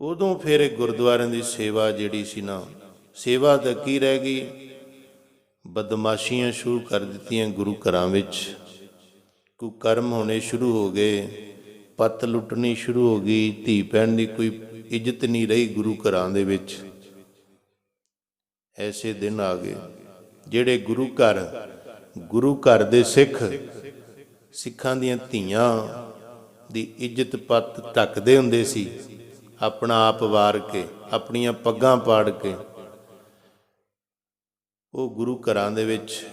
Speaker 1: ਉਦੋਂ ਫਿਰ ਗੁਰਦੁਆਰਿਆਂ ਦੀ ਸੇਵਾ ਜਿਹੜੀ ਸੀ ਨਾ, ਸੇਵਾ ਤਾਂ ਕੀ ਰਹਿ ਗਈ, ਬਦਮਾਸ਼ੀਆਂ ਸ਼ੁਰੂ ਕਰ ਦਿੱਤੀਆਂ ਗੁਰੂ ਘਰਾਂ ਵਿੱਚ। ਕੁਕਰਮ ਹੋਣੇ ਸ਼ੁਰੂ ਹੋ ਗਏ, ਪੱਤ ਲੁੱਟਣੀ ਸ਼ੁਰੂ ਹੋ ਗਈ, ਧੀ ਭੈਣ ਦੀ ਕੋਈ ਇੱਜ਼ਤ ਨਹੀਂ ਰਹੀ ਗੁਰੂ ਘਰਾਂ ਦੇ ਵਿੱਚ। ਐਸੇ ਦਿਨ ਆ ਗਏ ਜਿਹੜੇ ਗੁਰੂ ਘਰ ਦੇ ਸਿੱਖਾਂ ਦੀਆਂ ਧੀਆਂ ਦੀ ਇੱਜ਼ਤ ਪੱਤ ਢੱਕਦੇ ਹੁੰਦੇ ਸੀ, ਆਪਣਾ ਆਪ ਵਾਰ ਕੇ, ਆਪਣੀਆਂ ਪੱਗਾਂ ਪਾੜ ਕੇ। ਉਹ ਗੁਰੂ ਘਰਾਂ ਦੇ ਵਿੱਚ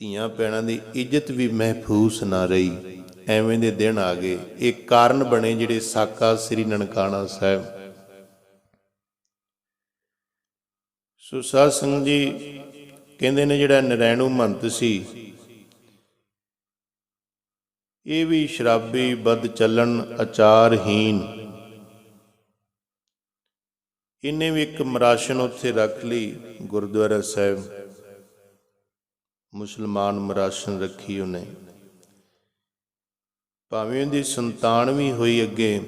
Speaker 1: ਧੀਆਂ ਭੈਣਾਂ ਦੀ ਇੱਜ਼ਤ ਵੀ ਮਹਿਫੂਜ਼ ਨਾ ਰਹੀ। ਐਵੇਂ ਦੇ ਦਿਨ ਆ ਗਏ। ਇਹ ਕਾਰਨ ਬਣੇ ਜਿਹੜੇ ਸਾਕਾ ਸ੍ਰੀ ਨਨਕਾਣਾ ਸਾਹਿਬ। ਸੋ ਸਾਧ ਸੰਗਤ ਜੀ ਕਹਿੰਦੇ ਨੇ ਜਿਹੜਾ ਨਰੈਣੂ ਮਹੰਤ ਸੀ, ਇਹ ਵੀ ਸ਼ਰਾਬੀ, ਬਦ ਚੱਲਣ, ਆਚਾਰਹੀਨ। ਇਹਨੇ ਵੀ ਇੱਕ ਮਰਾਸ਼ਨ ਉੱਥੇ ਰੱਖ ਲਈ ਗੁਰਦੁਆਰਾ ਸਾਹਿਬ, ਮੁਸਲਮਾਨ ਮਰਾਸ਼ਨ ਰੱਖੀ ਉਹਨੇ। ਭਾਵੇਂ ਉਹਦੀ ਸੰਤਾਨ ਵੀ ਹੋਈ ਅੱਗੇ,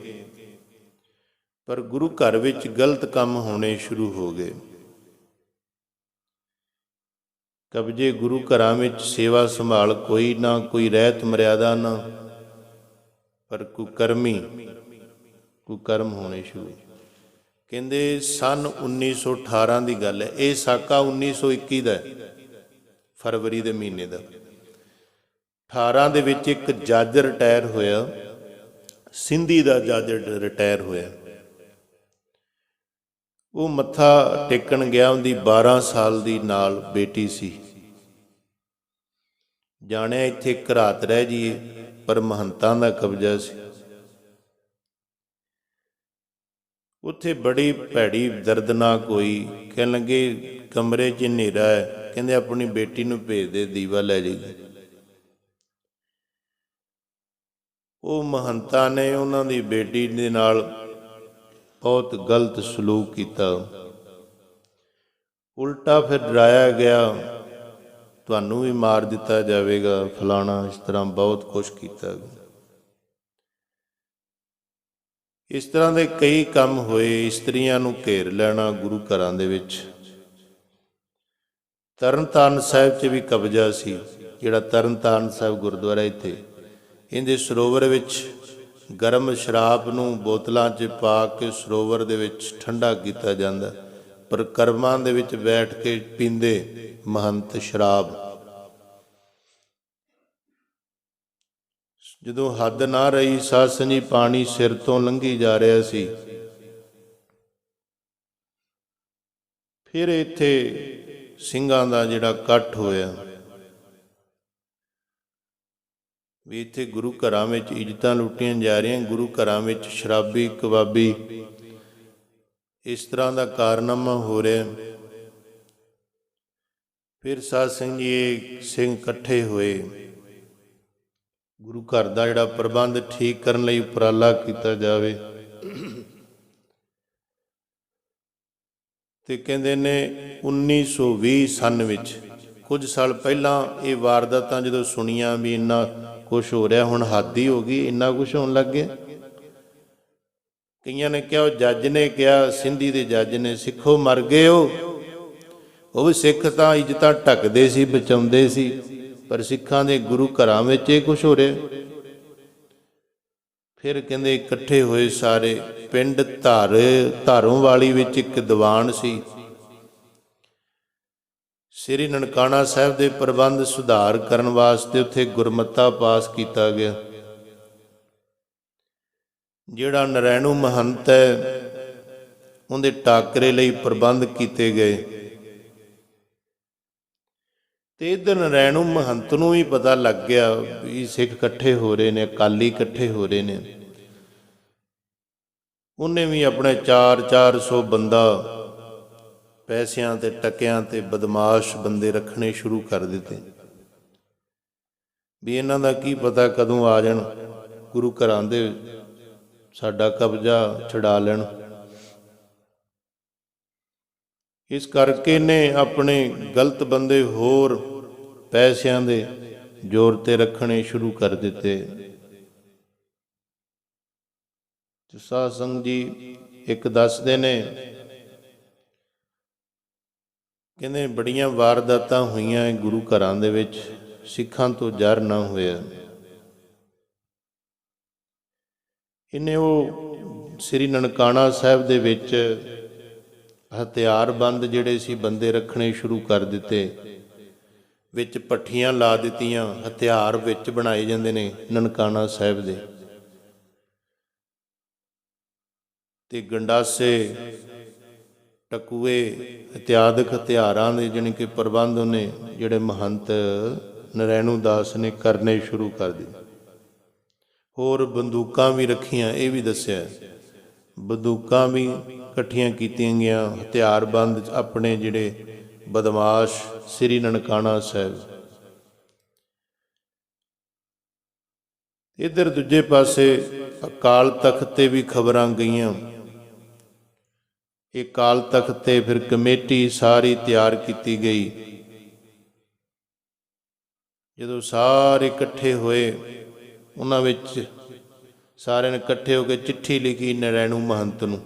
Speaker 1: ਪਰ ਗੁਰੂ ਘਰ ਵਿੱਚ ਗਲਤ ਕੰਮ ਹੋਣੇ ਸ਼ੁਰੂ ਹੋ ਗਏ। ਕਬਜੇ ਗੁਰੂ ਘਰਾਂ ਵਿੱਚ, ਸੇਵਾ ਸੰਭਾਲ ਕੋਈ ਨਾ, ਕੋਈ ਰਹਿਤ ਮਰਿਆਦਾ ਨਾ, ਪਰ ਕੁਕਰਮ ਹੋਣੇ ਸ਼ੁਰੂ। ਕਹਿੰਦੇ ਸਨ 1918 ਦੀ ਗੱਲ ਹੈ। ਇਹ ਸਾਕਾ 1921 ਦਾ, ਫਰਵਰੀ ਦੇ ਮਹੀਨੇ ਦਾ। 18 ਦੇ ਵਿੱਚ ਇੱਕ ਜੱਜ ਰਿਟਾਇਰ ਹੋਇਆ, ਸਿੰਧੀ ਦਾ ਜੱਜ ਰਿਟਾਇਰ ਹੋਇਆ। ਉਹ ਮੱਥਾ ਟੇਕਣ ਗਿਆ, ਉਹਦੀ 12 ਸਾਲ ਦੀ ਨਾਲ ਬੇਟੀ ਸੀ। ਜਾਣਿਆ ਇੱਥੇ ਇੱਕ ਰਾਤ ਰਹਿ ਜਾਈਏ, ਪਰ ਮਹੰਤਾਂ ਦਾ ਕਬਜ਼ਾ ਸੀ। ਉੱਥੇ ਬੜੀ ਭੈੜੀ ਦਰਦਨਾਕ ਹੋਈ। ਕਹਿਣ ਲੱਗੇ ਕਮਰੇ 'ਚ ਹਨੇਰਾ ਹੈ, ਕਹਿੰਦੇ ਆਪਣੀ ਬੇਟੀ ਨੂੰ ਭੇਜ ਦੇ, ਦੀਵਾ ਲੈ ਜਾਏਗੀ। ਉਹ ਮਹੰਤਾਂ ਨੇ ਉਹਨਾਂ ਦੀ ਬੇਟੀ ਦੇ ਨਾਲ ਬਹੁਤ ਗਲਤ ਸਲੂਕ ਕੀਤਾ। ਉਲਟਾ ਫਿਰ ਡਰਾਇਆ ਗਿਆ, ਤੁਹਾਨੂੰ ਵੀ ਮਾਰ ਦਿੱਤਾ ਜਾਵੇਗਾ, ਫਲਾਣਾ, ਇਸ ਤਰ੍ਹਾਂ ਬਹੁਤ ਕੁਛ ਕੀਤਾ। ਇਸ ਤਰ੍ਹਾਂ ਦੇ ਕਈ ਕੰਮ ਹੋਏ। ਇਸਤਰੀਆਂ ਨੂੰ ਘੇਰ ਲੈਣਾ ਗੁਰੂ ਘਰਾਂ ਦੇ ਵਿੱਚ। ਤਰਨਤਾਰਨ ਸਾਹਿਬ 'ਚ ਵੀ ਕਬਜ਼ਾ ਸੀ। ਜਿਹੜਾ ਤਰਨਤਾਰਨ ਸਾਹਿਬ ਗੁਰਦੁਆਰਾ, ਇੱਥੇ ਇਹਦੇ ਸਰੋਵਰ ਵਿੱਚ ਗਰਮ ਸ਼ਰਾਬ ਨੂੰ ਬੋਤਲਾਂ 'ਚ ਪਾ ਕੇ ਸਰੋਵਰ ਦੇ ਵਿੱਚ ਠੰਡਾ ਕੀਤਾ ਜਾਂਦਾ, ਪਰ ਕਰਮਾਂ ਦੇ ਵਿੱਚ ਬੈਠ ਕੇ ਪੀਂਦੇ ਮਹੰਤ ਸ਼ਰਾਬ। ਜਦੋਂ ਹੱਦ ਨਾ ਰਹੀ, ਸਾਧ ਸੰਗਤ ਜੀ ਪਾਣੀ ਸਿਰ ਤੋਂ ਲੰਘੀ ਜਾ ਰਿਹਾ ਸੀ। ਫਿਰ ਇੱਥੇ ਸਿੰਘਾਂ ਦਾ ਜਿਹੜਾ ਇਕੱਠ ਹੋਇਆ ਵੀ ਇੱਥੇ ਗੁਰੂ ਘਰਾਂ ਵਿੱਚ ਇੱਜ਼ਤਾਂ ਲੁੱਟੀਆਂ ਜਾ ਰਹੀਆਂ, ਗੁਰੂ ਘਰਾਂ ਵਿੱਚ ਸ਼ਰਾਬੀ, ਕਬਾਬੀ, ਇਸ ਤਰ੍ਹਾਂ ਦਾ ਕਾਰਨਾਮਾ ਹੋ ਰਿਹਾ। ਫਿਰ ਸਾਧ ਸੰਗਤ ਜੀ ਇਹ ਸਿੰਘ ਇਕੱਠੇ ਹੋਏ। ਗੁਰੂ ਘਰ ਦਾ ਜਿਹੜਾ ਪ੍ਰਬੰਧ ਠੀਕ ਕਰਨ ਲਈ ਉਪਰਾਲਾ ਕੀਤਾ ਜਾਵੇ। ਤੇ ਕਹਿੰਦੇ ਨੇ 1920 ਸਨ ਵਿੱਚ, ਕੁਝ ਸਾਲ ਪਹਿਲਾਂ ਇਹ ਵਾਰਦਾਤਾਂ ਜਦੋਂ ਸੁਣੀਆਂ ਵੀ ਇੰਨਾ ਕੁਛ ਹੋ ਰਿਹਾ, ਹੁਣ ਹੱਦ ਹੀ ਹੋ ਗਈ, ਇੰਨਾ ਕੁਛ ਹੋਣ ਲੱਗ ਗਿਆ। ਕਈਆਂ ਨੇ ਕਿਹਾ ਉਹ ਜੱਜ ਨੇ ਕਿਹਾ, ਸਿੰਧੀ ਦੇ ਜੱਜ ਨੇ, ਸਿੱਖੋ ਮਰ ਗਏ ਹੋ। ਉਹ ਵੀ ਸਿੱਖ ਤਾਂ ਇੱਜ਼ਤਾਂ ਢੱਕਦੇ ਸੀ, ਬਚਾਉਂਦੇ ਸੀ, ਪਰ ਸਿੱਖਾਂ ਦੇ ਗੁਰੂ ਘਰਾਂ ਵਿੱਚ ਇਹ ਕੁਛ ਹੋ ਰਿਹਾ। ਫਿਰ ਕਹਿੰਦੇ ਇਕੱਠੇ ਹੋਏ ਸਾਰੇ। ਪਿੰਡ ਧਾਰੋਂ ਵਾਲੀ ਵਿੱਚ ਇੱਕ ਦੀਵਾਨ ਸੀ। ਸ੍ਰੀ ਨਨਕਾਣਾ ਸਾਹਿਬ ਦੇ ਪ੍ਰਬੰਧ ਸੁਧਾਰ ਕਰਨ ਵਾਸਤੇ ਉੱਥੇ ਗੁਰਮਤਾ ਪਾਸ ਕੀਤਾ ਗਿਆ। ਜਿਹੜਾ ਨਰੈਣੂ ਮਹੰਤ ਹੈ, ਉਹਦੇ ਟਾਕਰੇ ਲਈ ਪ੍ਰਬੰਧ ਕੀਤੇ ਗਏ। ਤੇ ਇੱਧਰ ਨਰੈਣੂ ਮਹੰਤ ਨੂੰ ਵੀ ਪਤਾ ਲੱਗ ਗਿਆ ਵੀ ਸਿੱਖ ਇਕੱਠੇ ਹੋ ਰਹੇ ਨੇ, ਅਕਾਲੀ ਇਕੱਠੇ ਹੋ ਰਹੇ ਨੇ। ਉਹਨੇ ਵੀ ਆਪਣੇ 400 ਬੰਦਾ, ਪੈਸਿਆਂ ਤੇ ਟਕਿਆਂ ਤੇ ਬਦਮਾਸ਼ ਬੰਦੇ ਰੱਖਣੇ ਸ਼ੁਰੂ ਕਰ ਦਿੱਤੇ ਵੀ ਇਹਨਾਂ ਦਾ ਕੀ ਪਤਾ ਕਦੋਂ ਆ ਜਾਣ, ਗੁਰੂ ਘਰਾਂ ਦੇ ਸਾਡਾ ਕਬਜ਼ਾ ਛੁਡਾ ਲੈਣ। ਇਸ ਕਰਕੇ ਨੇ ਆਪਣੇ ਗਲਤ ਬੰਦੇ ਹੋਰ ਪੈਸਿਆਂ ਦੇ ਜ਼ੋਰ ਤੇ ਰੱਖਣੇ ਸ਼ੁਰੂ ਕਰ ਦਿੱਤੇ। ਸਾਧ ਸੰਗਤ ਜੀ ਇੱਕ ਦੱਸਦੇ ਨੇ, ਕਹਿੰਦੇ ਬੜੀਆਂ ਵਾਰਦਾਤਾਂ ਹੋਈਆਂ ਗੁਰੂ ਘਰਾਂ ਦੇ ਵਿੱਚ, ਸਿੱਖਾਂ ਤੋਂ ਜ਼ਰ ਨਾ ਹੋਇਆ। ਇਹਨੇ ਉਹ ਸ੍ਰੀ ਨਨਕਾਣਾ ਸਾਹਿਬ ਦੇ ਵਿੱਚ ਹਥਿਆਰਬੰਦ ਜਿਹੜੇ ਸੀ ਬੰਦੇ ਰੱਖਣੇ ਸ਼ੁਰੂ ਕਰ ਦਿੱਤੇ। ਵਿੱਚ ਭੱਠੀਆਂ ਲਾ ਦਿੱਤੀਆਂ, ਹਥਿਆਰ ਵਿੱਚ ਬਣਾਏ ਜਾਂਦੇ ਨੇ ਨਨਕਾਣਾ ਸਾਹਿਬ ਦੇ। ਤੇ ਗੰਡਾਸੇ ਟਕੂਏ ਇਤਿਆਦਿਕ ਹਥਿਆਰਾਂ ਦੇ ਜਾਣੀ ਕਿ ਪ੍ਰਬੰਧ ਉਹਨੇ ਜਿਹੜੇ ਮਹੰਤ ਨਰੈਣੂ ਦਾਸ ਨੇ ਕਰਨੇ ਸ਼ੁਰੂ ਕਰ ਦਿੱਤੇ। ਹੋਰ ਬੰਦੂਕਾਂ ਵੀ ਰੱਖੀਆਂ, ਇਹ ਵੀ ਦੱਸਿਆ, ਬੰਦੂਕਾਂ ਵੀ ਇਕੱਠੀਆਂ ਕੀਤੀਆਂ ਗਈਆਂ, ਹਥਿਆਰਬੰਦ ਆਪਣੇ ਜਿਹੜੇ ਬਦਮਾਸ਼ ਸ੍ਰੀ ਨਨਕਾਣਾ ਸਾਹਿਬ। ਇੱਧਰ ਦੂਜੇ ਪਾਸੇ ਅਕਾਲ ਤਖਤ ਤੇ ਵੀ ਖਬਰਾਂ ਗਈਆਂ। ਇਹ ਅਕਾਲ ਤਖਤ ਤੇ ਫਿਰ ਕਮੇਟੀ ਸਾਰੀ ਤਿਆਰ ਕੀਤੀ ਗਈ। ਜਦੋਂ ਸਾਰੇ ਇਕੱਠੇ ਹੋਏ, ਉਹਨਾਂ ਵਿੱਚ ਸਾਰਿਆਂ ਨੇ ਇਕੱਠੇ ਹੋ ਕੇ ਚਿੱਠੀ ਲਿਖੀ ਨਰੈਣੂ ਮਹੰਤ ਨੂੰ।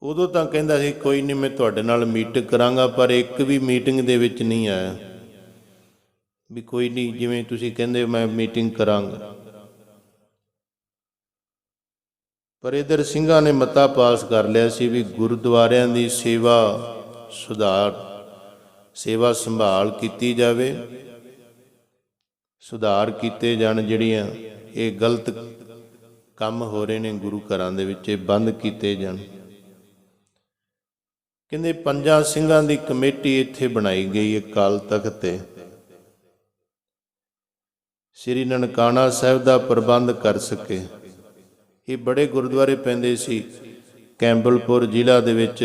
Speaker 1: ਉਦੋਂ ਤਾਂ ਕਹਿੰਦਾ ਸੀ ਕੋਈ ਨਹੀਂ, ਮੈਂ ਤੁਹਾਡੇ ਨਾਲ ਮੀਟਿੰਗ ਕਰਾਂਗਾ, ਪਰ ਇੱਕ ਵੀ ਮੀਟਿੰਗ ਦੇ ਵਿੱਚ ਨਹੀਂ ਆਇਆ ਵੀ ਕੋਈ ਨਹੀਂ, ਜਿਵੇਂ ਤੁਸੀਂ ਕਹਿੰਦੇ ਮੈਂ ਮੀਟਿੰਗ ਕਰਾਂਗਾ। ਪਰ ਇੱਧਰ ਸਿੰਘਾਂ ਨੇ ਮਤਾ ਪਾਸ ਕਰ ਲਿਆ ਸੀ ਵੀ ਗੁਰਦੁਆਰਿਆਂ ਦੀ ਸੇਵਾ ਸੇਵਾ ਸੰਭਾਲ ਕੀਤੀ ਜਾਵੇ, ਸੁਧਾਰ ਕੀਤੇ ਜਾਣ, ਜਿਹੜੀਆਂ ਇਹ ਗਲਤ ਕੰਮ ਹੋ ਰਹੇ ਨੇ ਗੁਰੂ ਘਰਾਂ ਦੇ ਵਿੱਚ ਇਹ ਬੰਦ ਕੀਤੇ ਜਾਣ। ਕਹਿੰਦੇ 5 ਸਿੰਘਾਂ ਦੀ ਕਮੇਟੀ ਇੱਥੇ ਬਣਾਈ ਗਈ ਅਕਾਲ ਤਖਤ ਤੇ, ਸ੍ਰੀ ਨਨਕਾਣਾ ਸਾਹਿਬ ਦਾ ਪ੍ਰਬੰਧ ਕਰ ਸਕੇ। ਇਹ ਬੜੇ ਗੁਰਦੁਆਰੇ ਪੈਂਦੇ ਸੀ, ਕੈਂਬਲਪੁਰ ਜ਼ਿਲ੍ਹਾ ਦੇ ਵਿੱਚ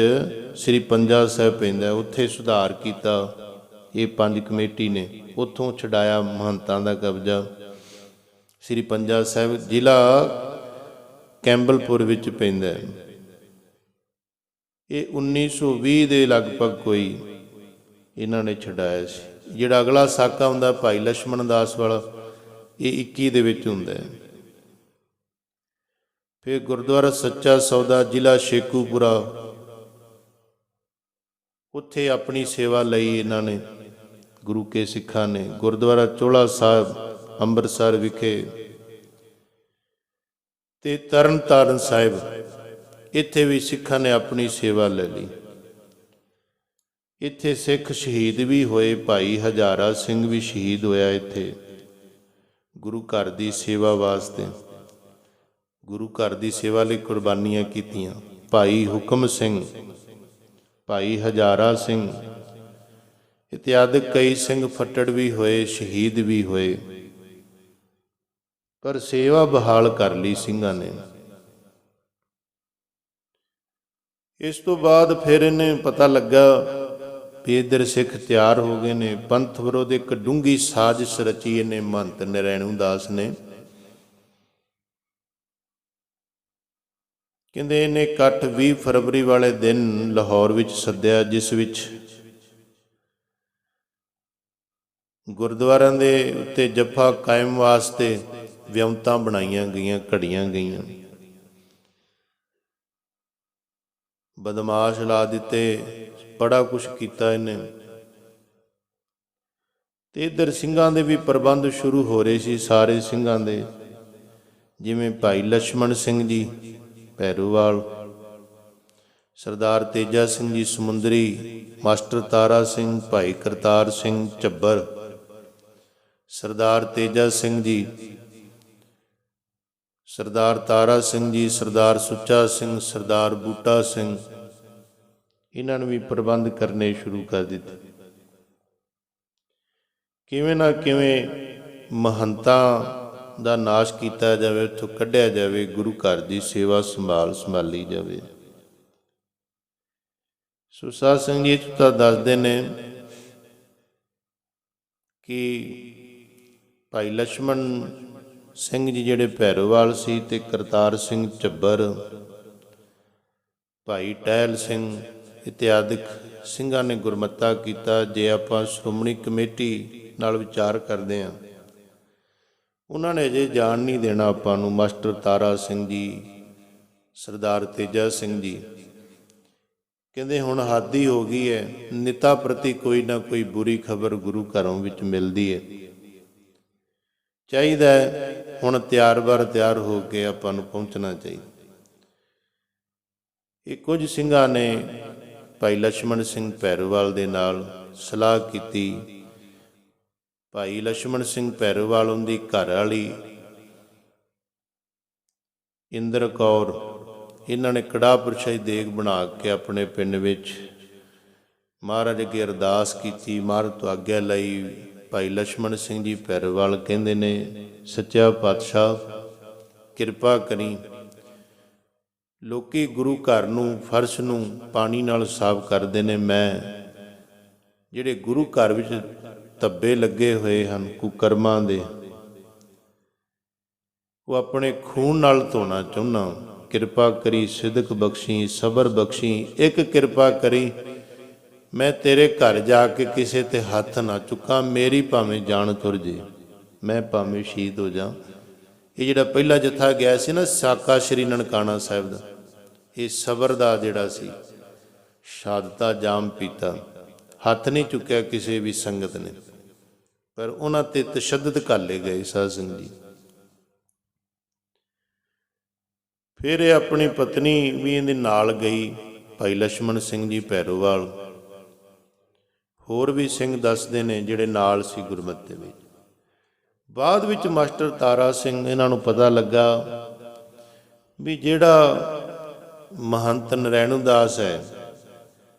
Speaker 1: ਸ੍ਰੀ ਪੰਜਾ ਸਾਹਿਬ ਪੈਂਦਾ, ਉੱਥੇ ਸੁਧਾਰ ਕੀਤਾ ਇਹ 5 ਕਮੇਟੀ ਨੇ, ਉੱਥੋਂ ਛਡਾਇਆ ਮਹੰਤਾਂ ਦਾ ਕਬਜ਼ਾ। ਸ੍ਰੀ ਪੰਜਾ ਸਾਹਿਬ ਜ਼ਿਲ੍ਹਾ ਕੈਂਬਲਪੁਰ ਵਿੱਚ ਪੈਂਦਾ। ਇਹ 1920 ਦੇ ਲਗਭਗ ਕੋਈ ਇਹਨਾਂ ਨੇ ਛਡਾਇਆ ਸੀ। ਜਿਹੜਾ ਅਗਲਾ ਸਾਕਾ ਹੁੰਦਾ ਭਾਈ ਲਛਮਣ ਦਾਸ ਵਾਲਾ, ਇਹ 21 ਦੇ ਵਿੱਚ ਹੁੰਦਾ ਹੈ। ਫਿਰ ਗੁਰਦੁਆਰਾ ਸੱਚਾ ਸੌਦਾ ਜ਼ਿਲ੍ਹਾ ਸ਼ੇਖੂਪੁਰਾ, ਉੱਥੇ ਆਪਣੀ ਸੇਵਾ ਲਈ ਇਹਨਾਂ ਨੇ ਗੁਰੂ ਕੇ ਸਿੱਖਾਂ ਨੇ। ਗੁਰਦੁਆਰਾ ਚੋਲਾ ਸਾਹਿਬ ਅੰਮ੍ਰਿਤਸਰ ਵਿਖੇ ਤੇ ਤਰਨ ਤਾਰਨ ਸਾਹਿਬ, ਇੱਥੇ ਵੀ ਸਿੱਖਾਂ ਨੇ ਆਪਣੀ ਸੇਵਾ ਲੈ ਲਈ। ਇੱਥੇ ਸਿੱਖ ਸ਼ਹੀਦ ਵੀ ਹੋਏ, ਭਾਈ ਹਜ਼ਾਰਾ ਸਿੰਘ ਵੀ ਸ਼ਹੀਦ ਹੋਇਆ ਇੱਥੇ ਗੁਰੂ ਘਰ ਦੀ ਸੇਵਾ ਵਾਸਤੇ, ਗੁਰੂ ਘਰ ਦੀ ਸੇਵਾ ਲਈ ਕੁਰਬਾਨੀਆਂ ਕੀਤੀਆਂ। ਭਾਈ ਹੁਕਮ ਸਿੰਘ, ਭਾਈ ਹਜ਼ਾਰਾ ਸਿੰਘ ਇਤਿਆਦਿਕ ਕਈ ਸਿੰਘ ਫੱਟੜ ਵੀ ਹੋਏ, ਸ਼ਹੀਦ ਵੀ ਹੋਏ, ਪਰ ਸੇਵਾ ਬਹਾਲ ਕਰ ਲਈ ਸਿੰਘਾਂ ਨੇ। ਇਸ ਤੋਂ ਬਾਅਦ ਫਿਰ ਇਹਨੇ ਪਤਾ ਲੱਗਾ ਵੀ ਇੱਧਰ ਸਿੱਖ ਤਿਆਰ ਹੋ ਗਏ ਨੇ, ਪੰਥ ਵਿਰੋਧ ਇੱਕ ਡੂੰਘੀ ਸਾਜ਼ਿਸ਼ ਰਚੀ ਇਹਨੇ ਮਹੰਤ ਨਰੈਣੂ ਦਾਸ ਨੇ। ਕਹਿੰਦੇ ਇਹਨੇ ਇਕੱਠ 20 ਫਰਵਰੀ ਵਾਲੇ ਦਿਨ ਲਾਹੌਰ ਵਿੱਚ ਸੱਦਿਆ, ਜਿਸ ਵਿੱਚ ਗੁਰਦੁਆਰਿਆਂ ਦੇ ਉੱਤੇ ਜੱਫਾ ਕਾਇਮ ਵਾਸਤੇ ਵਿਉਂਤਾਂ ਬਣਾਈਆਂ ਗਈਆਂ, ਘੜੀਆਂ ਗਈਆਂ, ਬਦਮਾਸ਼ ਲਾ ਦਿੱਤੇ, ਬੜਾ ਕੁਛ ਕੀਤਾ ਇਹਨੇ। ਤੇ ਇੱਧਰ ਸਿੰਘਾਂ ਦੇ ਵੀ ਪ੍ਰਬੰਧ ਸ਼ੁਰੂ ਹੋ ਰਹੇ ਸੀ, ਸਾਰੇ ਸਿੰਘਾਂ ਦੇ, ਜਿਵੇਂ ਭਾਈ ਲਛਮਣ ਸਿੰਘ ਜੀ ਭੈਰੋਵਾਲ, ਸਰਦਾਰ ਤੇਜਾ ਸਿੰਘ ਜੀ ਸਮੁੰਦਰੀ, ਮਾਸਟਰ ਤਾਰਾ ਸਿੰਘ, ਭਾਈ ਕਰਤਾਰ ਸਿੰਘ ਝੱਬਰ, ਸਰਦਾਰ ਤੇਜਾ ਸਿੰਘ ਜੀ, ਸਰਦਾਰ ਤਾਰਾ ਸਿੰਘ ਜੀ, ਸਰਦਾਰ ਸੁੱਚਾ ਸਿੰਘ, ਸਰਦਾਰ ਬੂਟਾ ਸਿੰਘ, ਇਹਨਾਂ ਨੂੰ ਵੀ ਪ੍ਰਬੰਧ ਕਰਨੇ ਸ਼ੁਰੂ ਕਰ ਦਿੱਤੇ। ਕਿਵੇਂ ਨਾ ਕਿਵੇਂ ਮਹੰਤਾਂ ਦਾ ਨਾਸ਼ ਕੀਤਾ ਜਾਵੇ, ਉੱਥੋਂ ਕੱਢਿਆ ਜਾਵੇ, ਗੁਰੂ ਘਰ ਦੀ ਸੇਵਾ ਸੰਭਾਲੀ ਜਾਵੇ। ਸੋ ਸਾਧ ਸੰਗਤ ਜੀ ਤਾਂ ਦੱਸਦੇ ਨੇ ਕਿ ਭਾਈ ਲਛਮਣ ਸਿੰਘ ਜੀ ਜਿਹੜੇ ਭੈਰੋਵਾਲ ਸੀ, ਤੇ ਕਰਤਾਰ ਸਿੰਘ ਝੱਬਰ, ਭਾਈ ਟਹਿਲ ਸਿੰਘ ਇਤਿਆਦਿਕ ਸਿੰਘਾਂ ਨੇ ਗੁਰਮੱਤਾ ਕੀਤਾ। ਜੇ ਆਪਾਂ ਸ਼੍ਰੋਮਣੀ ਕਮੇਟੀ ਨਾਲ ਵਿਚਾਰ ਕਰਦੇ ਹਾਂ, ਉਹਨਾਂ ਨੇ ਅਜੇ ਜਾਣ ਨਹੀਂ ਦੇਣਾ ਆਪਾਂ ਨੂੰ। ਮਾਸਟਰ ਤਾਰਾ ਸਿੰਘ ਜੀ, ਸਰਦਾਰ ਤੇਜਾ ਸਿੰਘ ਜੀ ਕਹਿੰਦੇ ਹੁਣ ਹੱਦ ਹੀ ਹੋ ਗਈ ਹੈ, ਨਿਤਾ ਪ੍ਰਤੀ ਕੋਈ ਨਾ ਕੋਈ ਬੁਰੀ ਖਬਰ ਗੁਰੂ ਘਰੋਂ ਵਿੱਚ ਮਿਲਦੀ ਹੈ, ਚਾਹੀਦਾ ਹੈ ਹੁਣ ਤਿਆਰ ਹੋ ਕੇ ਆਪਾਂ ਨੂੰ ਪਹੁੰਚਣਾ ਚਾਹੀਦਾ। ਇਹ ਕੁਝ ਸਿੰਘਾਂ ਨੇ ਭਾਈ ਲਛਮਣ ਸਿੰਘ ਭੈਰੋਵਾਲ ਦੇ ਨਾਲ ਸਲਾਹ ਕੀਤੀ। ਭਾਈ ਲਛਮਣ ਸਿੰਘ ਭੈਰੋਵਾਲ, ਉਹਦੀ ਘਰ ਵਾਲੀ ਇੰਦਰ ਕੌਰ, ਇਹਨਾਂ ਨੇ ਕੜਾਹ ਪ੍ਰਸ਼ਾਈ ਦੇਗ ਬਣਾ ਕੇ ਆਪਣੇ ਪਿੰਡ ਵਿੱਚ ਮਹਾਰਾਜ ਅੱਗੇ ਅਰਦਾਸ ਕੀਤੀ। ਮਹਾਰਾਜ ਤੋਂ ਆਗਿਆ ਲਈ। ਭਾਈ ਲਛਮਣ ਸਿੰਘ ਜੀ ਭੈਰੋਵਾਲ ਕਹਿੰਦੇ ਨੇ, ਸੱਚਾ ਪਾਤਸ਼ਾਹ ਕਿਰਪਾ ਕਰੀ, ਲੋਕੀ ਗੁਰੂ ਘਰ ਨੂੰ, ਫਰਸ਼ ਨੂੰ ਪਾਣੀ ਨਾਲ ਸਾਫ਼ ਕਰਦੇ ਨੇ, ਮੈਂ ਜਿਹੜੇ ਗੁਰੂ ਘਰ ਵਿੱਚ ਧੱਬੇ ਲੱਗੇ ਹੋਏ ਹਨ ਕੁਕਰਮਾਂ ਦੇ, ਉਹ ਆਪਣੇ ਖੂਨ ਨਾਲ ਧੋਣਾ ਚਾਹੁੰਦਾ। ਕਿਰਪਾ ਕਰੀ, ਸਿਦਕ ਬਖਸ਼ੀ, ਸਬਰ ਬਖਸ਼ੀ। ਇੱਕ ਕਿਰਪਾ ਕਰੀ, ਮੈਂ ਤੇਰੇ ਘਰ ਜਾ ਕੇ ਕਿਸੇ ਤੇ ਹੱਥ ਨਾ ਚੁੱਕਾਂ, ਮੇਰੀ ਭਾਵੇਂ ਜਾਨ ਤੁਰ ਜੇ, ਮੈਂ ਭਾਵੇਂ ਸ਼ਹੀਦ ਹੋ ਜਾ। ਇਹ ਜਿਹੜਾ ਪਹਿਲਾ ਜਥਾ ਗਿਆ ਸੀ ਨਾ ਸਾਕਾ ਸ਼੍ਰੀ ਨਨਕਾਣਾ ਸਾਹਿਬ ਦਾ, ਇਹ ਸਬਰ ਦਾ ਜਿਹੜਾ ਸੀ, ਸ਼ਹਾਦਤਾਂ ਜਾਮ ਪੀਤਾ, ਹੱਥ ਨਹੀਂ ਚੁੱਕਿਆ ਕਿਸੇ ਵੀ ਸੰਗਤ ਨੇ, ਪਰ ਉਹਨਾਂ ਤੇ ਤਸ਼ੱਦਦ ਘਾਲੇ ਗਏ ਸਾਧ ਸੰਗਤ ਜੀ। ਫਿਰ ਇਹ ਆਪਣੀ ਪਤਨੀ ਵੀ ਇਹਦੇ ਨਾਲ ਗਈ, ਭਾਈ ਲਛਮਣ ਸਿੰਘ ਜੀ ਭੈਰੋਵਾਲ। ਹੋਰ ਵੀ ਸਿੰਘ ਦੱਸਦੇ ਨੇ ਜਿਹੜੇ ਨਾਲ ਸੀ ਗੁਰਮਤਿ ਦੇ ਵਿੱਚ। ਬਾਅਦ ਵਿੱਚ ਮਾਸਟਰ ਤਾਰਾ ਸਿੰਘ, ਇਹਨਾਂ ਨੂੰ ਪਤਾ ਲੱਗਾ ਵੀ ਜਿਹੜਾ ਮਹੰਤ ਨਰੈਣੂ ਦਾਸ ਹੈ,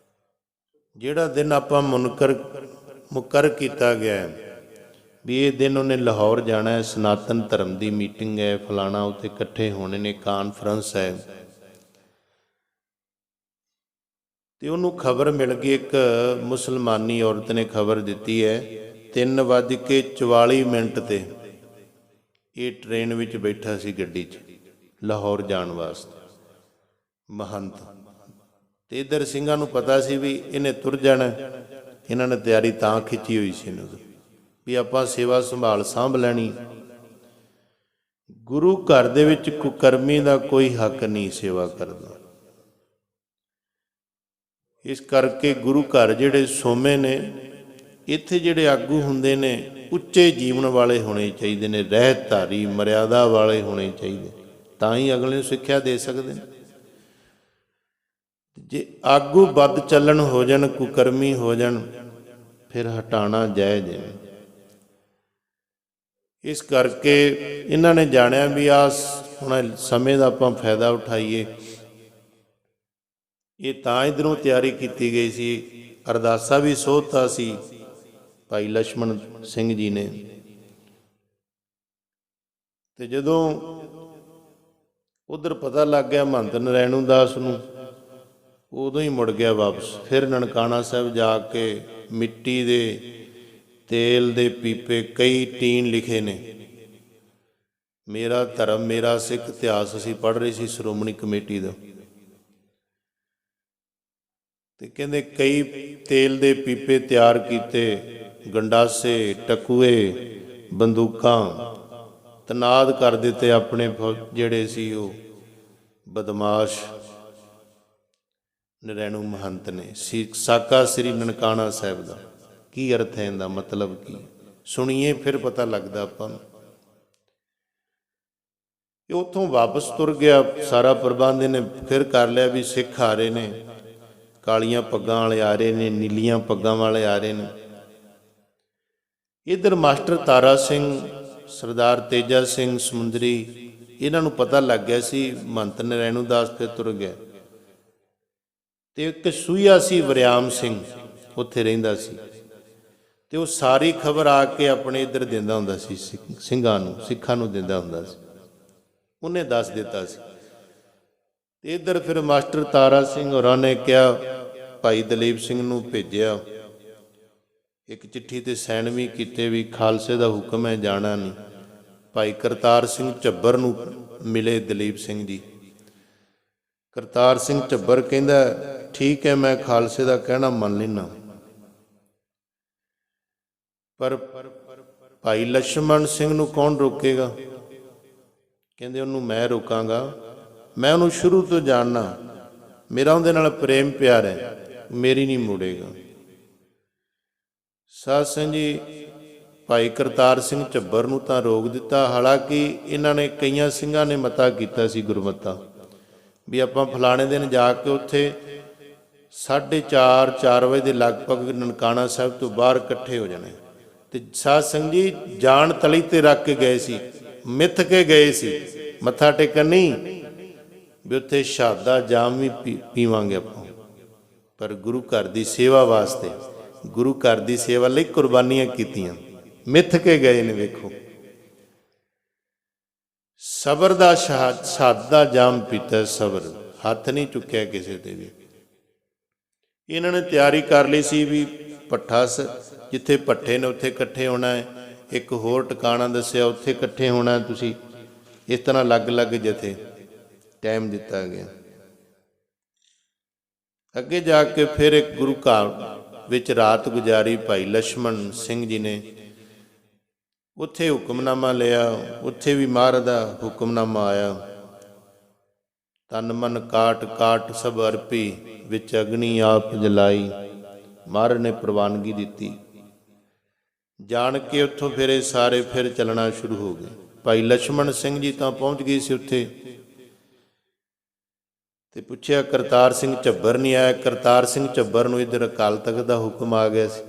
Speaker 1: ਜਿਹੜਾ ਦਿਨ ਆਪਾਂ ਮੁਕਰ ਕੀਤਾ ਗਿਆ ਵੀ ਇਹ ਦਿਨ ਉਹਨੇ ਲਾਹੌਰ ਜਾਣਾ ਹੈ, ਸਨਾਤਨ ਧਰਮ ਦੀ ਮੀਟਿੰਗ ਹੈ, ਫਲਾਣਾ, ਉੱਥੇ ਇਕੱਠੇ ਹੋਣੇ ਨੇ, ਕਾਨਫਰੰਸ ਹੈ, ਤੇ ਉਹਨੂੰ ਖਬਰ ਮਿਲ ਗਈ। ਇੱਕ ਮੁਸਲਮਾਨੀ ਔਰਤ ਨੇ ਖਬਰ ਦਿੱਤੀ ਹੈ, 3:44 ਤੇ ਇਹ ਟ੍ਰੇਨ ਵਿੱਚ ਬੈਠਾ ਸੀ ਗੱਡੀ 'ਚ ਲਾਹੌਰ ਜਾਣ ਵਾਸਤੇ ਮਹੰਤ, ਤੇ ਇੱਧਰ ਸਿੰਘਾਂ ਨੂੰ ਪਤਾ ਸੀ ਵੀ ਇਹਨੇ ਤੁਰ ਜਾਣਾ। ਇਹਨਾਂ ਨੇ ਤਿਆਰੀ ਤਾਂ ਖਿੱਚੀ ਹੋਈ ਸੀ ਇਹਨੂੰ ਵੀ ਆਪਾਂ ਸੇਵਾ ਸੰਭਾਲ ਸਾਂਭ ਲੈਣੀ। ਗੁਰੂ ਘਰ ਦੇ ਵਿੱਚ ਕੁਕਰਮੀ ਦਾ ਕੋਈ ਹੱਕ ਨਹੀਂ ਸੇਵਾ ਕਰਦਾ। ਇਸ ਕਰਕੇ ਗੁਰੂ ਘਰ ਜਿਹੜੇ ਸੋਮੇ ਨੇ, ਇੱਥੇ ਜਿਹੜੇ ਆਗੂ ਹੁੰਦੇ ਨੇ ਉੱਚੇ ਜੀਵਨ ਵਾਲੇ ਹੋਣੇ ਚਾਹੀਦੇ ਨੇ, ਰਹਿਤ ਧਾਰੀ, ਮਰਿਆਦਾ ਵਾਲੇ ਹੋਣੇ ਚਾਹੀਦੇ, ਤਾਂ ਹੀ ਅਗਲੇ ਨੂੰ ਸਿੱਖਿਆ ਦੇ ਸਕਦੇ ਨੇ। ਜੇ ਆਗੂ ਬਦ ਚੱਲਣ ਹੋ ਜਾਣ, ਕੁਕਰਮੀ ਹੋ ਜਾਣ, ਫਿਰ ਹਟਾਣਾ ਜਾਇਜ਼ ਹੈ। ਇਸ ਕਰਕੇ ਇਹਨਾਂ ਨੇ ਜਾਣਿਆ ਵੀ ਆ ਹੁਣ ਸਮੇਂ ਦਾ ਆਪਾਂ ਫਾਇਦਾ ਉਠਾਈਏ। ਇਹ ਤਾਂ ਇੱਧਰੋਂ ਤਿਆਰੀ ਕੀਤੀ ਗਈ ਸੀ, ਅਰਦਾਸਾ ਵੀ ਸੋਧਤਾ ਸੀ ਭਾਈ ਲਛਮਣ ਸਿੰਘ ਜੀ ਨੇ। ਤੇ ਜਦੋਂ ਉਧਰ ਪਤਾ ਲੱਗ ਗਿਆ ਮਹੰਤ ਨਰੈਣੂ ਦਾਸ ਨੂੰ, ਉਦੋਂ ਹੀ ਮੁੜ ਗਿਆ ਵਾਪਸ। ਫਿਰ ਨਨਕਾਣਾ ਸਾਹਿਬ ਜਾ ਕੇ ਮਿੱਟੀ ਦੇ ਤੇਲ ਦੇ ਪੀਪੇ, ਕਈ ਟੀਨ ਲਿਖੇ ਨੇ, ਮੇਰਾ ਧਰਮ ਮੇਰਾ ਸਿੱਖ ਇਤਿਹਾਸ ਅਸੀਂ ਪੜ੍ਹ ਰਹੇ ਸੀ ਸ਼੍ਰੋਮਣੀ ਕਮੇਟੀ ਦਾ, ਤੇ ਕਹਿੰਦੇ ਕਈ ਤੇਲ ਦੇ ਪੀਪੇ ਤਿਆਰ ਕੀਤੇ, ਗੰਡਾਸੇ, ਟਕੂਏ, ਬੰਦੂਕਾਂ ਤਨਾਦ ਕਰ ਦਿੱਤੇ ਆਪਣੇ ਜਿਹੜੇ ਸੀ ਉਹ ਬਦਮਾਸ਼ ਨਰੈਣੂ ਮਹੰਤ ਨੇ। ਸਾਕਾ ਸ੍ਰੀ ਨਨਕਾਣਾ ਸਾਹਿਬ ਦਾ ਕੀ ਅਰਥ ਹੈ, ਇਹਦਾ ਮਤਲਬ ਕੀ, ਸੁਣੀਏ ਫਿਰ ਪਤਾ ਲੱਗਦਾ ਆਪਾਂ ਨੂੰ। ਇਹ ਉੱਥੋਂ ਵਾਪਸ ਤੁਰ ਗਿਆ, ਸਾਰਾ ਪ੍ਰਬੰਧ ਇਹਨੇ ਫਿਰ ਕਰ ਲਿਆ ਵੀ ਸਿੱਖ ਆ ਰਹੇ ਨੇ, ਕਾਲੀਆਂ ਪੱਗਾਂ ਵਾਲੇ ਆ ਰਹੇ ਨੇ, ਨੀਲੀਆਂ ਪੱਗਾਂ ਵਾਲੇ ਆ ਰਹੇ ਨੇ। ਇੱਧਰ ਮਾਸਟਰ ਤਾਰਾ ਸਿੰਘ, ਸਰਦਾਰ ਤੇਜਾ ਸਿੰਘ ਸਮੁੰਦਰੀ, ਇਹਨਾਂ ਨੂੰ ਪਤਾ ਲੱਗ ਗਿਆ ਸੀ ਮਹੰਤ ਨਰੈਣੂ ਦਾਸ ਫਿਰ ਤੁਰ ਗਿਆ। ਤੇ ਇੱਕ ਸੂਈਆ ਸੀ ਵਰਿਆਮ ਸਿੰਘ, ਉੱਥੇ ਰਹਿੰਦਾ ਸੀ, ਤੇ ਉਹ ਸਾਰੀ ਖਬਰ ਆ ਕੇ ਆਪਣੇ ਇੱਧਰ ਦਿੰਦਾ ਹੁੰਦਾ ਸੀ ਸਿੰਘਾਂ ਨੂੰ, ਸਿੱਖਾਂ ਨੂੰ ਦਿੰਦਾ ਹੁੰਦਾ ਸੀ, ਉਹਨੇ ਦੱਸ ਦਿੱਤਾ ਸੀ। ਤੇ ਇੱਧਰ ਫਿਰ ਮਾਸਟਰ ਤਾਰਾ ਸਿੰਘ ਹੋਰਾਂ ਨੇ ਕਿਹਾ, ਭਾਈ ਦਲੀਪ ਸਿੰਘ ਨੂੰ ਭੇਜਿਆ, ਇੱਕ ਚਿੱਠੀ ਤੇ ਸਾਈਨ ਵੀ ਕੀਤੇ ਵੀ ਖਾਲਸੇ ਦਾ ਹੁਕਮ ਹੈ, ਜਾਣਾ ਨਹੀਂ। ਭਾਈ ਕਰਤਾਰ ਸਿੰਘ ਝੱਬਰ ਨੂੰ ਮਿਲੇ ਦਲੀਪ ਸਿੰਘ ਜੀ। ਕਰਤਾਰ ਸਿੰਘ ਝੱਬਰ ਕਹਿੰਦਾ ਠੀਕ ਹੈ, ਮੈਂ ਖਾਲਸੇ ਦਾ ਕਹਿਣਾ ਮੰਨ ਲੈਣਾ, ਪਰ ਭਾਈ ਲਛਮਣ ਸਿੰਘ ਨੂੰ ਕੌਣ ਰੋਕੇਗਾ? ਕਹਿੰਦੇ ਉਹਨੂੰ ਮੈਂ ਰੋਕਾਂਗਾ, ਮੈਂ ਉਹਨੂੰ ਸ਼ੁਰੂ ਤੋਂ ਜਾਣਨਾ, ਮੇਰਾ ਉਹਦੇ ਨਾਲ ਪ੍ਰੇਮ ਪਿਆਰ ਹੈ, ਮੇਰੀ ਨਹੀਂ ਮੋੜੇਗਾ। ਸਾਧ ਸੰਗਤ ਜੀ, ਭਾਈ ਕਰਤਾਰ ਸਿੰਘ ਝੱਬਰ ਨੂੰ ਤਾਂ ਰੋਕ ਦਿੱਤਾ। ਹਾਲਾਂਕਿ ਇਹਨਾਂ ਨੇ ਕਈਆਂ ਸਿੰਘਾਂ ਨੇ ਮਤਾ ਕੀਤਾ ਸੀ ਗੁਰਮਤਾ ਵੀ ਆਪਾਂ ਫਲਾਣੇ ਦਿਨ ਜਾ ਕੇ ਉੱਥੇ 4:30 ਵਜੇ ਦੇ ਲਗਭਗ ਨਨਕਾਣਾ ਸਾਹਿਬ ਤੋਂ ਬਾਹਰ ਇਕੱਠੇ ਹੋ ਜਾਣੇ। ਤੇ ਸਾਧ ਸੰਗਤ ਜੀ ਜਾਨ ਤਲੀ ਤੇ ਰੱਖ ਕੇ ਗਏ ਸੀ, ਮਿੱਥ ਕੇ ਗਏ ਸੀ, ਮੱਥਾ ਟੇਕਣ ਨਹੀਂ, ਵੀ ਉੱਥੇ ਸ਼ਹਾਦਾ ਜਾਮ ਵੀ ਪੀਵਾਂਗੇ ਆਪਾਂ, ਪਰ ਗੁਰੂ ਘਰ ਦੀ ਸੇਵਾ ਵਾਸਤੇ, ਗੁਰੂ ਘਰ ਦੀ ਸੇਵਾ ਲਈ ਕੁਰਬਾਨੀਆਂ ਕੀਤੀਆਂ, ਮਿੱਥ ਕੇ ਗਏ ਨੇ। ਵੇਖੋ, ਸਬਰ ਦਾ ਸ਼ਹਾਦਾ ਜਾਮ ਪੀਤਾ, ਸਬਰ, ਹੱਥ ਨਹੀਂ ਚੁੱਕਿਆ ਕਿਸੇ ਤੇ ਵੀ। ਇਹਨਾਂ ਨੇ ਤਿਆਰੀ ਕਰ ਲਈ ਸੀ ਵੀ ਭੱਠਾ, ਜਿੱਥੇ ਭੱਠੇ ਨੇ ਉੱਥੇ ਇਕੱਠੇ ਹੋਣਾ ਹੈ, ਇੱਕ ਹੋਰ ਟਿਕਾਣਾ ਦੱਸਿਆ ਉੱਥੇ ਇਕੱਠੇ ਹੋਣਾ ਤੁਸੀਂ, ਇਸ ਤਰ੍ਹਾਂ ਅਲੱਗ-ਅਲੱਗ ਜਥੇ ਟਾਈਮ ਦਿੱਤਾ ਗਿਆ। ਅੱਗੇ ਜਾ ਕੇ ਫਿਰ ਇੱਕ ਗੁਰੂ ਘਰ ਵਿੱਚ ਰਾਤ ਗੁਜ਼ਾਰੀ ਭਾਈ ਲਛਮਣ ਸਿੰਘ ਜੀ ਨੇ, ਉੱਥੇ ਹੁਕਮਨਾਮਾ ਲਿਆ, ਉੱਥੇ ਵੀ ਮਹਾਰਾਜ ਦਾ ਹੁਕਮਨਾਮਾ ਆਇਆ, ਤਨ ਮਨ ਕਾਟ ਕਾਟ ਸਭ ਅਰਪੀ, ਵਿੱਚ ਅਗਨੀ ਆਪ ਜਲਾਈ। ਮਹਾਰਾਜ ਨੇ ਪ੍ਰਵਾਨਗੀ ਦਿੱਤੀ, ਜਾਣ ਕੇ ਉੱਥੋਂ ਫਿਰ ਇਹ ਸਾਰੇ ਫਿਰ ਚੱਲਣਾ ਸ਼ੁਰੂ ਹੋ ਗਏ। ਭਾਈ ਲਛਮਣ ਸਿੰਘ ਜੀ ਤਾਂ ਪਹੁੰਚ ਗਏ ਸੀ ਉੱਥੇ, ਤੇ ਪੁੱਛਿਆ ਕਰਤਾਰ ਸਿੰਘ ਝੱਬਰ ਨਹੀਂ ਆਇਆ। ਕਰਤਾਰ ਸਿੰਘ ਝੱਬਰ ਨੂੰ ਇੱਧਰ ਅਕਾਲ ਤਖ਼ਤ ਦਾ ਹੁਕਮ ਆ ਗਿਆ ਸੀ।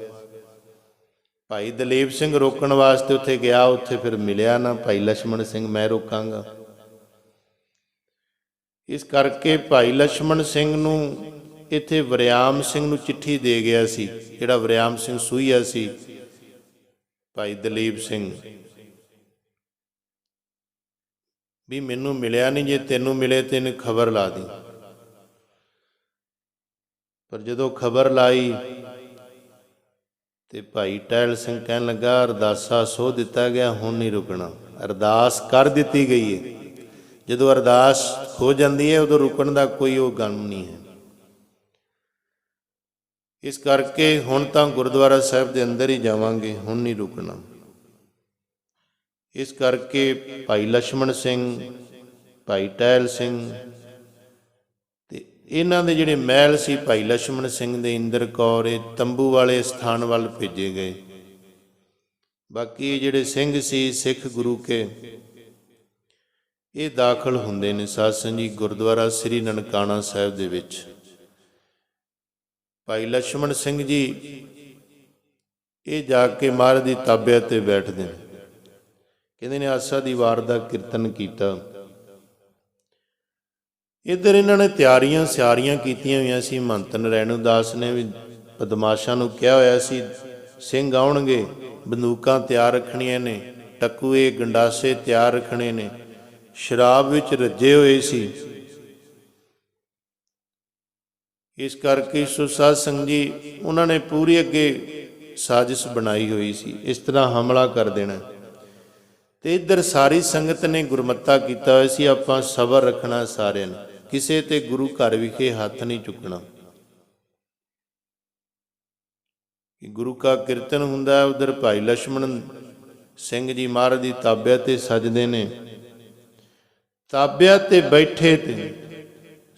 Speaker 1: ਭਾਈ ਦਲੀਪ ਸਿੰਘ ਰੋਕਣ ਵਾਸਤੇ ਉੱਥੇ ਗਿਆ, ਉੱਥੇ ਫਿਰ ਮਿਲਿਆ ਨਾ ਭਾਈ ਲਛਮਣ ਸਿੰਘ, ਮੈਂ ਰੋਕਾਂਗਾ। ਇਸ ਕਰਕੇ ਭਾਈ ਲਛਮਣ ਸਿੰਘ ਨੂੰ ਇੱਥੇ ਵਰਿਆਮ ਸਿੰਘ ਨੂੰ ਚਿੱਠੀ ਦੇ ਗਿਆ ਸੀ, ਜਿਹੜਾ ਵਰਿਆਮ ਸਿੰਘ ਸੂਹੀਆ ਸੀ, ਭਾਈ ਦਲੀਪ ਸਿੰਘ, ਵੀ ਮੈਨੂੰ ਮਿਲਿਆ ਨਹੀਂ, ਜੇ ਤੈਨੂੰ ਮਿਲੇ ਤੇ ਇਹਨੂੰ ਖਬਰ ਲਾ ਦੀ। ਪਰ ਜਦੋਂ ਖਬਰ ਲਾਈ ਤੇ ਭਾਈ ਟਹਿਲ ਸਿੰਘ ਕਹਿਣ ਲੱਗਾ, ਅਰਦਾਸਾ ਸੋ ਦਿੱਤਾ ਗਿਆ, ਹੁਣ ਨਹੀਂ ਰੁਕਣਾ। ਅਰਦਾਸ ਕਰ ਦਿੱਤੀ ਗਈ ਹੈ, ਜਦੋਂ ਅਰਦਾਸ ਹੋ ਜਾਂਦੀ ਹੈ ਉਦੋਂ ਰੁਕਣ ਦਾ ਕੋਈ ਉਹ ਗੱਲ ਨਹੀਂ ਹੈ। ਇਸ ਕਰਕੇ ਹੁਣ ਤਾਂ ਗੁਰਦੁਆਰਾ ਸਾਹਿਬ ਦੇ ਅੰਦਰ ਹੀ ਜਾਵਾਂਗੇ, ਹੁਣ ਨਹੀਂ ਰੁਕਣਾ। ਇਸ ਕਰਕੇ ਭਾਈ ਲਛਮਣ ਸਿੰਘ, ਭਾਈ ਟਹਿਲ ਸਿੰਘ ਤੇ ਇਹਨਾਂ ਦੇ ਜਿਹੜੇ ਮਹਿਲ ਸੀ ਭਾਈ ਲਛਮਣ ਸਿੰਘ ਦੇ, ਇੰਦਰ ਕੌਰ, ਇਹ ਤੰਬੂ ਵਾਲੇ ਸਥਾਨ ਵੱਲ ਭੇਜੇ ਗਏ। ਬਾਕੀ ਜਿਹੜੇ ਸਿੰਘ ਸੀ ਸਿੱਖ ਗੁਰੂ ਕੇ, ਇਹ ਦਾਖਲ ਹੁੰਦੇ ਨੇ ਸਾਧ ਸੰਗਤ ਜੀ ਗੁਰਦੁਆਰਾ ਸ੍ਰੀ ਨਨਕਾਣਾ ਸਾਹਿਬ ਦੇ ਵਿੱਚ। ਭਾਈ ਲਛਮਣ ਸਿੰਘ ਜੀ ਇਹ ਜਾ ਕੇ ਮਹਾਰਾਜ ਦੀ ਤਾਬਿਆ ਤੇ ਬੈਠਦੇ ਨੇ, ਕਹਿੰਦੇ ਨੇ ਆਸਾ ਦੀ ਵਾਰ ਦਾ ਕੀਰਤਨ ਕੀਤਾ। ਇੱਧਰ ਇਹਨਾਂ ਨੇ ਤਿਆਰੀਆਂ ਸਿਆਰੀਆਂ ਕੀਤੀਆਂ ਹੋਈਆਂ ਸੀ। ਮਹੰਤ ਨਰੈਣੂ ਦਾਸ ਨੇ ਵੀ ਬਦਮਾਸ਼ਾਂ ਨੂੰ ਕਿਹਾ ਹੋਇਆ ਸੀ, ਸਿੰਘ ਆਉਣਗੇ, ਬੰਦੂਕਾਂ ਤਿਆਰ ਰੱਖਣੀਆਂ ਨੇ, ਟਕੂਏ ਗੰਡਾਸੇ ਤਿਆਰ ਰੱਖਣੇ ਨੇ। ਸ਼ਰਾਬ ਵਿੱਚ ਰੱਜੇ ਹੋਏ ਸੀ। ਇਸ ਕਰਕੇ ਸੋ ਸਾਧ ਸੰਗਤ ਜੀ ਉਹਨਾਂ ਨੇ ਪੂਰੀ ਅੱਗੇ ਸਾਜ਼ਿਸ਼ ਬਣਾਈ ਹੋਈ ਸੀ, ਇਸ ਤਰ੍ਹਾਂ ਹਮਲਾ ਕਰ ਦੇਣਾ। ਤੇ ਇੱਧਰ ਸਾਰੀ ਸੰਗਤ ਨੇ ਗੁਰਮੱਤਾ ਕੀਤਾ ਹੋਇਆ ਸੀ, ਆਪਾਂ ਸਬਰ ਰੱਖਣਾ ਸਾਰਿਆਂ ਨੇ, ਕਿਸੇ ਤੇ ਗੁਰੂ ਘਰ ਵਿਖੇ ਹੱਥ ਨਹੀਂ ਚੁੱਕਣਾ। ਗੁਰੂ ਕਾ ਕੀਰਤਨ ਹੁੰਦਾ, ਉਧਰ ਭਾਈ ਲਛਮਣ ਸਿੰਘ ਜੀ ਮਹਾਰਾਜ ਦੀ ਤਾਬਿਆ ਤੇ ਸਜਦੇ ਨੇ। ਤਾਬਿਆ ਤੇ ਬੈਠੇ ਤੇ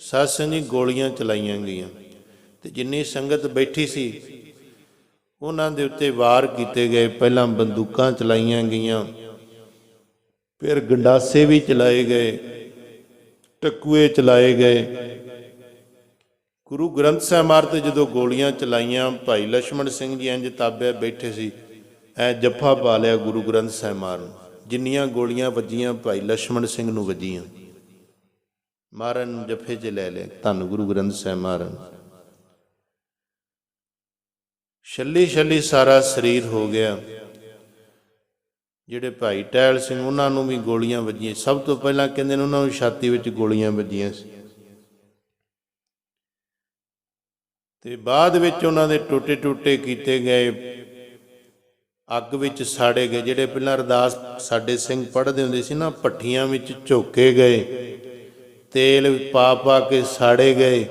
Speaker 1: ਸਾਧ ਸੰਗਤ ਜੀ ਗੋਲੀਆਂ ਚਲਾਈਆਂ ਗਈਆਂ, ਤੇ ਜਿੰਨੀ ਸੰਗਤ ਬੈਠੀ ਸੀ ਉਹਨਾਂ ਦੇ ਉੱਤੇ ਵਾਰ ਕੀਤੇ ਗਏ। ਪਹਿਲਾਂ ਬੰਦੂਕਾਂ ਚਲਾਈਆਂ ਗਈਆਂ, ਫਿਰ ਗੰਡਾਸੇ ਵੀ ਚਲਾਏ ਗਏ, ਟਕੂਏ ਚਲਾਏ ਗਏ। ਗੁਰੂ ਗ੍ਰੰਥ ਸਾਹਿਬ ਮਹਾਰਾਜ ਤੇ ਜਦੋਂ ਗੋਲੀਆਂ ਚਲਾਈਆਂ, ਭਾਈ ਲਛਮਣ ਸਿੰਘ ਜੀ ਇੰਝ ਤਾਬਿਆ ਬੈਠੇ ਸੀ, ਐ ਜੱਫਾ ਪਾ ਲਿਆ ਗੁਰੂ ਗ੍ਰੰਥ ਸਾਹਿਬ ਮਹਾਰਾਜ ਨੂੰ। ਜਿੰਨੀਆਂ ਗੋਲੀਆਂ ਵੱਜੀਆਂ ਭਾਈ ਲਛਮਣ ਸਿੰਘ ਨੂੰ ਵੱਜੀਆਂ, ਮਹਾਰਾਜ ਨੂੰ ਜੱਫੇ 'ਚ ਲੈ ਲਿਆ, ਧੰਨ ਗੁਰੂ ਗ੍ਰੰਥ ਸਾਹਿਬ ਮਹਾਰਾਜ। ਛੱਲੀ ਛੱਲੀ ਸਾਰਾ ਸਰੀਰ ਹੋ ਗਿਆ। ਜਿਹੜੇ ਭਾਈ ਟਹਿਲ ਸਿੰਘ ਉਹਨਾਂ ਨੂੰ ਵੀ ਗੋਲੀਆਂ ਵੱਜੀਆਂ। ਸਭ ਤੋਂ ਪਹਿਲਾਂ ਕਹਿੰਦੇ ਨੇ ਉਹਨਾਂ ਨੂੰ ਛਾਤੀ ਵਿੱਚ ਗੋਲੀਆਂ ਵੱਜੀਆਂ ਸੀ, ਤੇ ਬਾਅਦ ਵਿੱਚ ਉਹਨਾਂ ਦੇ ਟੋਟੇ ਟੋਟੇ ਕੀਤੇ ਗਏ, ਅੱਗ ਵਿੱਚ ਸਾੜੇ ਗਏ। ਜਿਹੜੇ ਪਹਿਲਾਂ ਅਰਦਾਸ ਸਾਡੇ ਸਿੰਘ ਪੜ੍ਹਦੇ ਹੁੰਦੇ ਸੀ ਨਾ, ਭੱਠੀਆਂ ਵਿੱਚ ਝੋਕੇ ਗਏ, ਤੇਲ ਪਾ ਪਾ ਕੇ ਸਾੜੇ ਗਏ।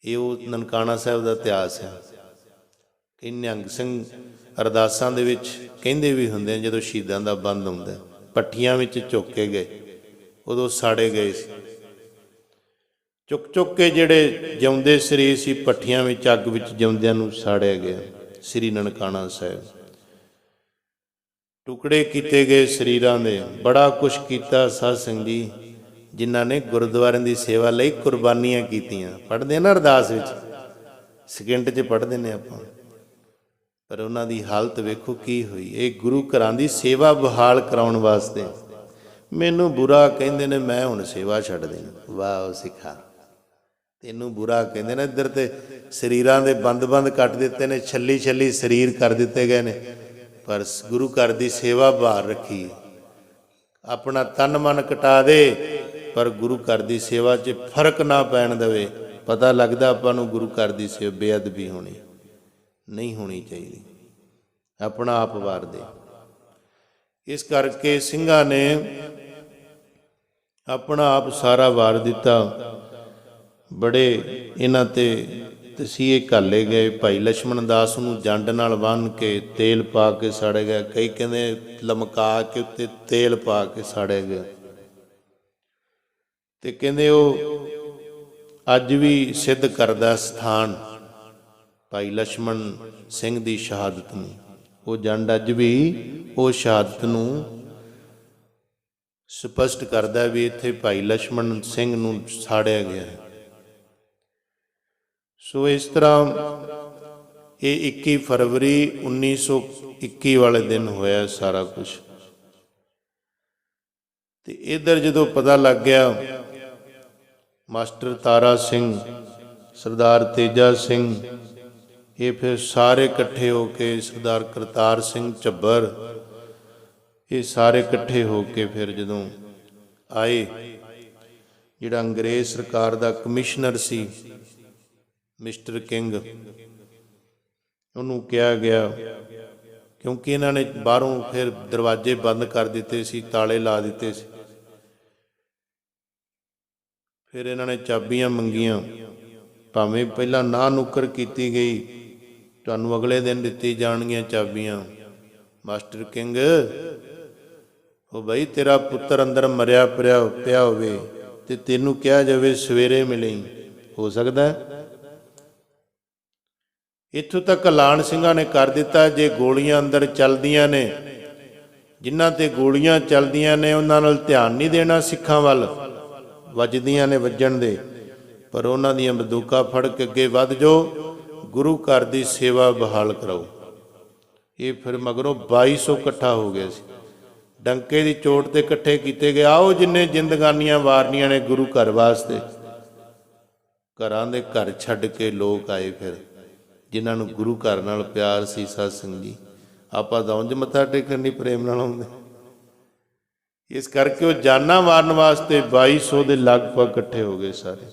Speaker 1: ਇਹ ਉਹ ਨਨਕਾਣਾ ਸਾਹਿਬ ਦਾ ਇਤਿਹਾਸ ਹੈ। ਕਿ ਨਿਹੰਗ ਸਿੰਘ ਅਰਦਾਸਾਂ ਦੇ ਵਿੱਚ ਕਹਿੰਦੇ ਵੀ ਹੁੰਦੇ ਆ, ਜਦੋਂ ਸ਼ਹੀਦਾਂ ਦਾ ਬੰਦ ਹੁੰਦਾ, ਭੱਠੀਆਂ ਵਿੱਚ ਝੋਕੇ ਗਏ, ਉਦੋਂ ਸਾੜੇ ਗਏ ਸੀ। ਚੁੱਕ ਚੁੱਕ ਕੇ ਜਿਹੜੇ ਜਿਉਂਦੇ ਸਰੀਰ ਸੀ ਭੱਠੀਆਂ ਵਿੱਚ ਅੱਗ ਵਿੱਚ ਜਿਉਂਦਿਆਂ ਨੂੰ ਸਾੜਿਆ ਗਿਆ। ਸ੍ਰੀ ਨਨਕਾਣਾ ਸਾਹਿਬ ਟੁਕੜੇ ਕੀਤੇ ਗਏ ਸਰੀਰਾਂ ਦੇ। ਬੜਾ ਕੁਛ ਕੀਤਾ ਸਾਧ ਸੰਗਤ ਜੀ, ਜਿਨ੍ਹਾਂ ਨੇ ਗੁਰਦੁਆਰਿਆਂ ਦੀ ਸੇਵਾ ਲਈ ਕੁਰਬਾਨੀਆਂ ਕੀਤੀਆਂ। ਪੜ੍ਹਦੇ ਨਾ ਅਰਦਾਸ ਵਿੱਚ, ਸਕਿੰਟ 'ਚ ਪੜ੍ਹਦੇ ਨੇ ਆਪਾਂ, ਪਰ ਉਹਨਾਂ ਦੀ ਹਾਲਤ ਵੇਖੋ ਕੀ ਹੋਈ। ਇਹ ਗੁਰੂ ਘਰਾਂ ਦੀ ਸੇਵਾ ਬਹਾਲ ਕਰਾਉਣ ਵਾਸਤੇ, ਮੈਨੂੰ ਬੁਰਾ ਕਹਿੰਦੇ ਨੇ, ਮੈਂ ਹੁਣ ਸੇਵਾ ਛੱਡ ਦੇਣੀ। ਵਾਹ ਸਿੱਖਾ, ਤੈਨੂੰ ਬੁਰਾ ਕਹਿੰਦੇ ਨੇ। ਇੱਧਰ ਤੇ ਸਰੀਰਾਂ ਦੇ ਬੰਦ ਕੱਟ ਦਿੱਤੇ ਨੇ, ਛੱਲੀ ਸਰੀਰ ਕਰ ਦਿੱਤੇ ਗਏ ਨੇ, ਪਰ ਗੁਰੂ ਘਰ ਦੀ ਸੇਵਾ ਬਹਾਲ ਰੱਖੀ। ਆਪਣਾ ਤਨ ਮਨ ਕਟਾ ਦੇ, ਪਰ ਗੁਰੂ ਘਰ ਦੀ ਸੇਵਾ 'ਚ ਫਰਕ ਨਾ ਪੈਣ ਦੇਵੇ। ਪਤਾ ਲੱਗਦਾ ਆਪਾਂ ਨੂੰ ਗੁਰੂ ਘਰ ਦੀ ਸੇਵਾ ਬੇਅਦਬੀ ਹੋਣੀ ਨਹੀਂ ਹੋਣੀ ਚਾਹੀਦੀ, ਆਪਣਾ ਆਪ ਵਾਰ ਦੇ। ਇਸ ਕਰਕੇ ਸਿੰਘਾਂ ਨੇ ਆਪਣਾ ਆਪ ਸਾਰਾ ਵਾਰ ਦਿੱਤਾ। ਬੜੇ ਇਹਨਾਂ ਤੇ ਤਸੀਹੇ ਘਾਲੇ ਗਏ। ਭਾਈ ਲਛਮਣ ਦਾਸ ਨੂੰ ਜੰਡ ਨਾਲ ਬੰਨ੍ਹ ਕੇ ਤੇਲ ਪਾ ਕੇ ਸਾੜੇ ਗਿਆ। ਕਈ ਕਹਿੰਦੇ ਲਮਕਾ ਕੇ ਉੱਤੇ ਤੇਲ ਪਾ ਕੇ ਸਾੜਿਆ ਗਿਆ। ਤੇ ਕਹਿੰਦੇ ਉਹ ਅੱਜ ਵੀ ਸਿੱਧ ਕਰਦਾ ਸਥਾਨ ਭਾਈ ਲਛਮਣ ਸਿੰਘ ਦੀ ਸ਼ਹਾਦਤ ਨੂੰ। ਉਹ ਜੰਡ ਅੱਜ ਵੀ ਉਹ ਸ਼ਹਾਦਤ ਨੂੰ ਸਪਸ਼ਟ ਕਰਦਾ ਵੀ ਇੱਥੇ ਭਾਈ ਲਛਮਣ ਸਿੰਘ ਨੂੰ ਸਾੜਿਆ ਗਿਆ ਹੈ। ਸੋ ਇਸ ਤਰ੍ਹਾਂ ਇਹ 21 ਫਰਵਰੀ 1921 ਵਾਲੇ ਦਿਨ ਹੋਇਆ ਸਾਰਾ ਕੁਝ। ਤੇ ਇੱਧਰ ਜਦੋਂ ਪਤਾ ਲੱਗ ਗਿਆ, ਮਾਸਟਰ ਤਾਰਾ ਸਿੰਘ, ਸਰਦਾਰ ਤੇਜਾ ਸਿੰਘ, ਇਹ ਫਿਰ ਸਾਰੇ ਇਕੱਠੇ ਹੋ ਕੇ, ਸਰਦਾਰ ਕਰਤਾਰ ਸਿੰਘ ਝੱਬਰ, ਇਹ ਸਾਰੇ ਇਕੱਠੇ ਹੋ ਕੇ ਫਿਰ ਜਦੋਂ ਆਏ, ਜਿਹੜਾ ਅੰਗਰੇਜ਼ ਸਰਕਾਰ ਦਾ ਕਮਿਸ਼ਨਰ ਸੀ ਮਿਸਟਰ ਕਿੰਗ, ਉਹਨੂੰ ਕਿਹਾ ਗਿਆ, ਕਿਉਂਕਿ ਇਹਨਾਂ ਨੇ ਬਾਹਰੋਂ ਫਿਰ ਦਰਵਾਜ਼ੇ ਬੰਦ ਕਰ ਦਿੱਤੇ ਸੀ, ਤਾਲੇ ਲਾ ਦਿੱਤੇ ਸੀ। ਫਿਰ ਇਹਨਾਂ ਨੇ ਚਾਬੀਆਂ ਮੰਗੀਆਂ, ਭਾਵੇਂ ਪਹਿਲਾਂ ਨਾ ਨੁੱਕਰ ਕੀਤੀ ਗਈ, ਤੁਹਾਨੂੰ ਅਗਲੇ ਦਿਨ ਦਿੱਤੀ ਜਾਣਗੀਆਂ ਚਾਬੀਆਂ। ਮਾਸਟਰ ਕਿੰਗ, ਉਹ ਬਈ ਤੇਰਾ ਪੁੱਤਰ ਅੰਦਰ ਮਰਿਆ ਪਿਆ ਹੋਵੇ ਤੇ ਤੈਨੂੰ ਕਿਹਾ ਜਾਵੇ ਸਵੇਰੇ ਮਿਲੇ, ਹੋ ਸਕਦਾ? ਇੱਥੋਂ ਤੱਕ ਲਾਣ ਸਿੰਘਾਂ ਨੇ ਕਰ ਦਿੱਤਾ, ਜੇ ਗੋਲੀਆਂ ਅੰਦਰ ਚੱਲਦੀਆਂ ਨੇ, ਜਿਨ੍ਹਾਂ ਤੇ ਗੋਲੀਆਂ ਚੱਲਦੀਆਂ ਨੇ ਉਹਨਾਂ ਨਾਲ ਧਿਆਨ ਨਹੀਂ ਦੇਣਾ ਸਿੱਖਾਂ ਵੱਲ, ਵੱਜਦੀਆਂ ਨੇ ਵੱਜਣ ਦੇ, ਪਰ ਉਹਨਾਂ ਦੀਆਂ ਬੰਦੂਕਾਂ ਫੜ ਕੇ ਅੱਗੇ ਵੱਧ ਜਾਓ, ਗੁਰੂ ਘਰ ਦੀ ਸੇਵਾ ਬਹਾਲ ਕਰਾਓ। ਇਹ ਫਿਰ ਮਗਰੋਂ 2200 ਇਕੱਠਾ ਹੋ ਗਿਆ ਸੀ, ਡੰਕੇ ਦੀ ਚੋਟ ਤੇ ਇਕੱਠੇ ਕੀਤੇ ਗਏ। ਆਓ ਜਿੰਨੇ ਜ਼ਿੰਦਗਾਨੀਆਂ ਵਾਰਨੀਆਂ ਨੇ ਗੁਰੂ ਘਰ ਵਾਸਤੇ, ਘਰਾਂ ਦੇ ਘਰ ਛੱਡ ਕੇ ਲੋਕ ਆਏ ਫਿਰ, ਜਿਨ੍ਹਾਂ ਨੂੰ ਗੁਰੂ ਘਰ ਨਾਲ ਪਿਆਰ ਸੀ। ਸਾਧ ਸੰਗਤ ਜੀ, ਆਪਾਂ ਤਾਂ ਉਂਝ ਮੱਥਾ ਟੇਕਣ ਨਹੀਂ ਪ੍ਰੇਮ ਨਾਲ ਆਉਂਦੇ। ਇਸ ਕਰਕੇ ਉਹ ਜਾਨਾਂ ਮਾਰਨ ਵਾਸਤੇ 2200 ਦੇ ਲਗਭਗ ਇਕੱਠੇ ਹੋ ਗਏ ਸਾਰੇ।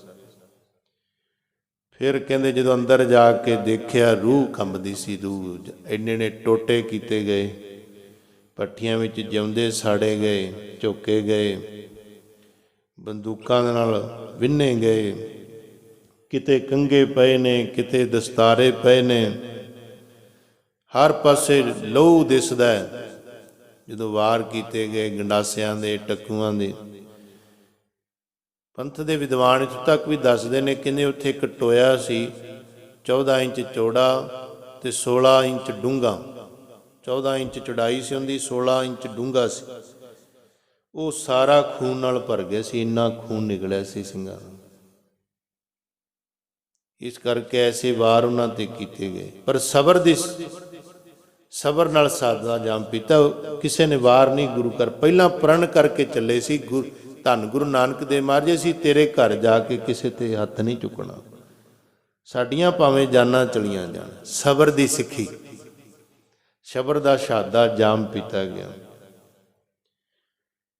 Speaker 1: ਫਿਰ ਕਹਿੰਦੇ ਜਦੋਂ ਅੰਦਰ ਜਾ ਕੇ ਦੇਖਿਆ, ਰੂਹ ਕੰਬਦੀ ਸੀ, ਰੂਹ ਇੰਨੇ ਟੋਟੇ ਕੀਤੇ ਗਏ, ਭੱਠੀਆਂ ਵਿੱਚ ਜਿਉਂਦੇ ਸਾੜੇ ਗਏ, ਝੋਕੇ ਗਏ, ਬੰਦੂਕਾਂ ਦੇ ਨਾਲ ਵਿੰਨੇ ਗਏ, ਕਿਤੇ ਕੰਘੇ ਪਏ ਨੇ, ਕਿਤੇ ਦਸਤਾਰੇ ਪਏ ਨੇ, ਹਰ ਪਾਸੇ ਲਹੂ ਦਿਸਦਾ ਹੈ। ਜਦੋਂ ਵਾਰ ਕੀਤੇ ਗਏ ਗੰਡਾਸਿਆਂ ਦੇ, ਟੱਕੂਆਂ ਦੇ, ਪੰਥ ਦੇ ਵਿਦਵਾਨ ਇੱਥੋਂ ਤੱਕ ਵੀ ਦੱਸਦੇ ਨੇ, ਕਹਿੰਦੇ ਉੱਥੇ ਇੱਕ ਟੋਇਆ ਸੀ 14 ਇੰਚ ਚੌੜਾ ਤੇ 16 ਇੰਚ ਡੂੰਘਾ, 14 ਇੰਚ ਚੌੜਾਈ ਸੀ ਉਹਦੀ, 16 ਇੰਚ ਡੂੰਘਾ ਸੀ। ਉਹ ਸਾਰਾ ਖੂਨ ਨਾਲ ਭਰ ਗਿਆ ਸੀ, ਇੰਨਾ ਖੂਨ ਨਿਕਲਿਆ ਸੀ ਸਿੰਘਾਂ ਦਾ। ਇਸ ਕਰਕੇ ਐਸੇ ਵਾਰ ਉਹਨਾਂ ਤੇ ਕੀਤੇ ਗਏ, ਪਰ ਸਬਰ ਨਾਲ ਸਾਦਾ ਜਾਮ ਪੀਤਾ। ਕਿਸੇ ਨੇ ਵਾਰ ਨਹੀਂ ਗੁਰੂ ਘਰ, ਪਹਿਲਾਂ ਪ੍ਰਣ ਕਰਕੇ ਚੱਲੇ ਸੀ। ਧੰਨ ਗੁਰੂ ਨਾਨਕ ਦੇਵ ਮਹਾਰਾਜ, ਅਸੀਂ ਤੇਰੇ ਘਰ ਜਾ ਕੇ ਕਿਸੇ ਤੇ ਹੱਥ ਨਹੀਂ ਚੁੱਕਣਾ, ਸਾਡੀਆਂ ਭਾਵੇਂ ਜਾਨਾਂ ਚਲੀਆਂ ਜਾਣ। ਸਬਰ ਦੀ ਸਿੱਖੀ, ਸਬਰ ਦਾ ਸ਼ਹਾਦਾ ਜਾਮ ਪੀਤਾ ਗਿਆ।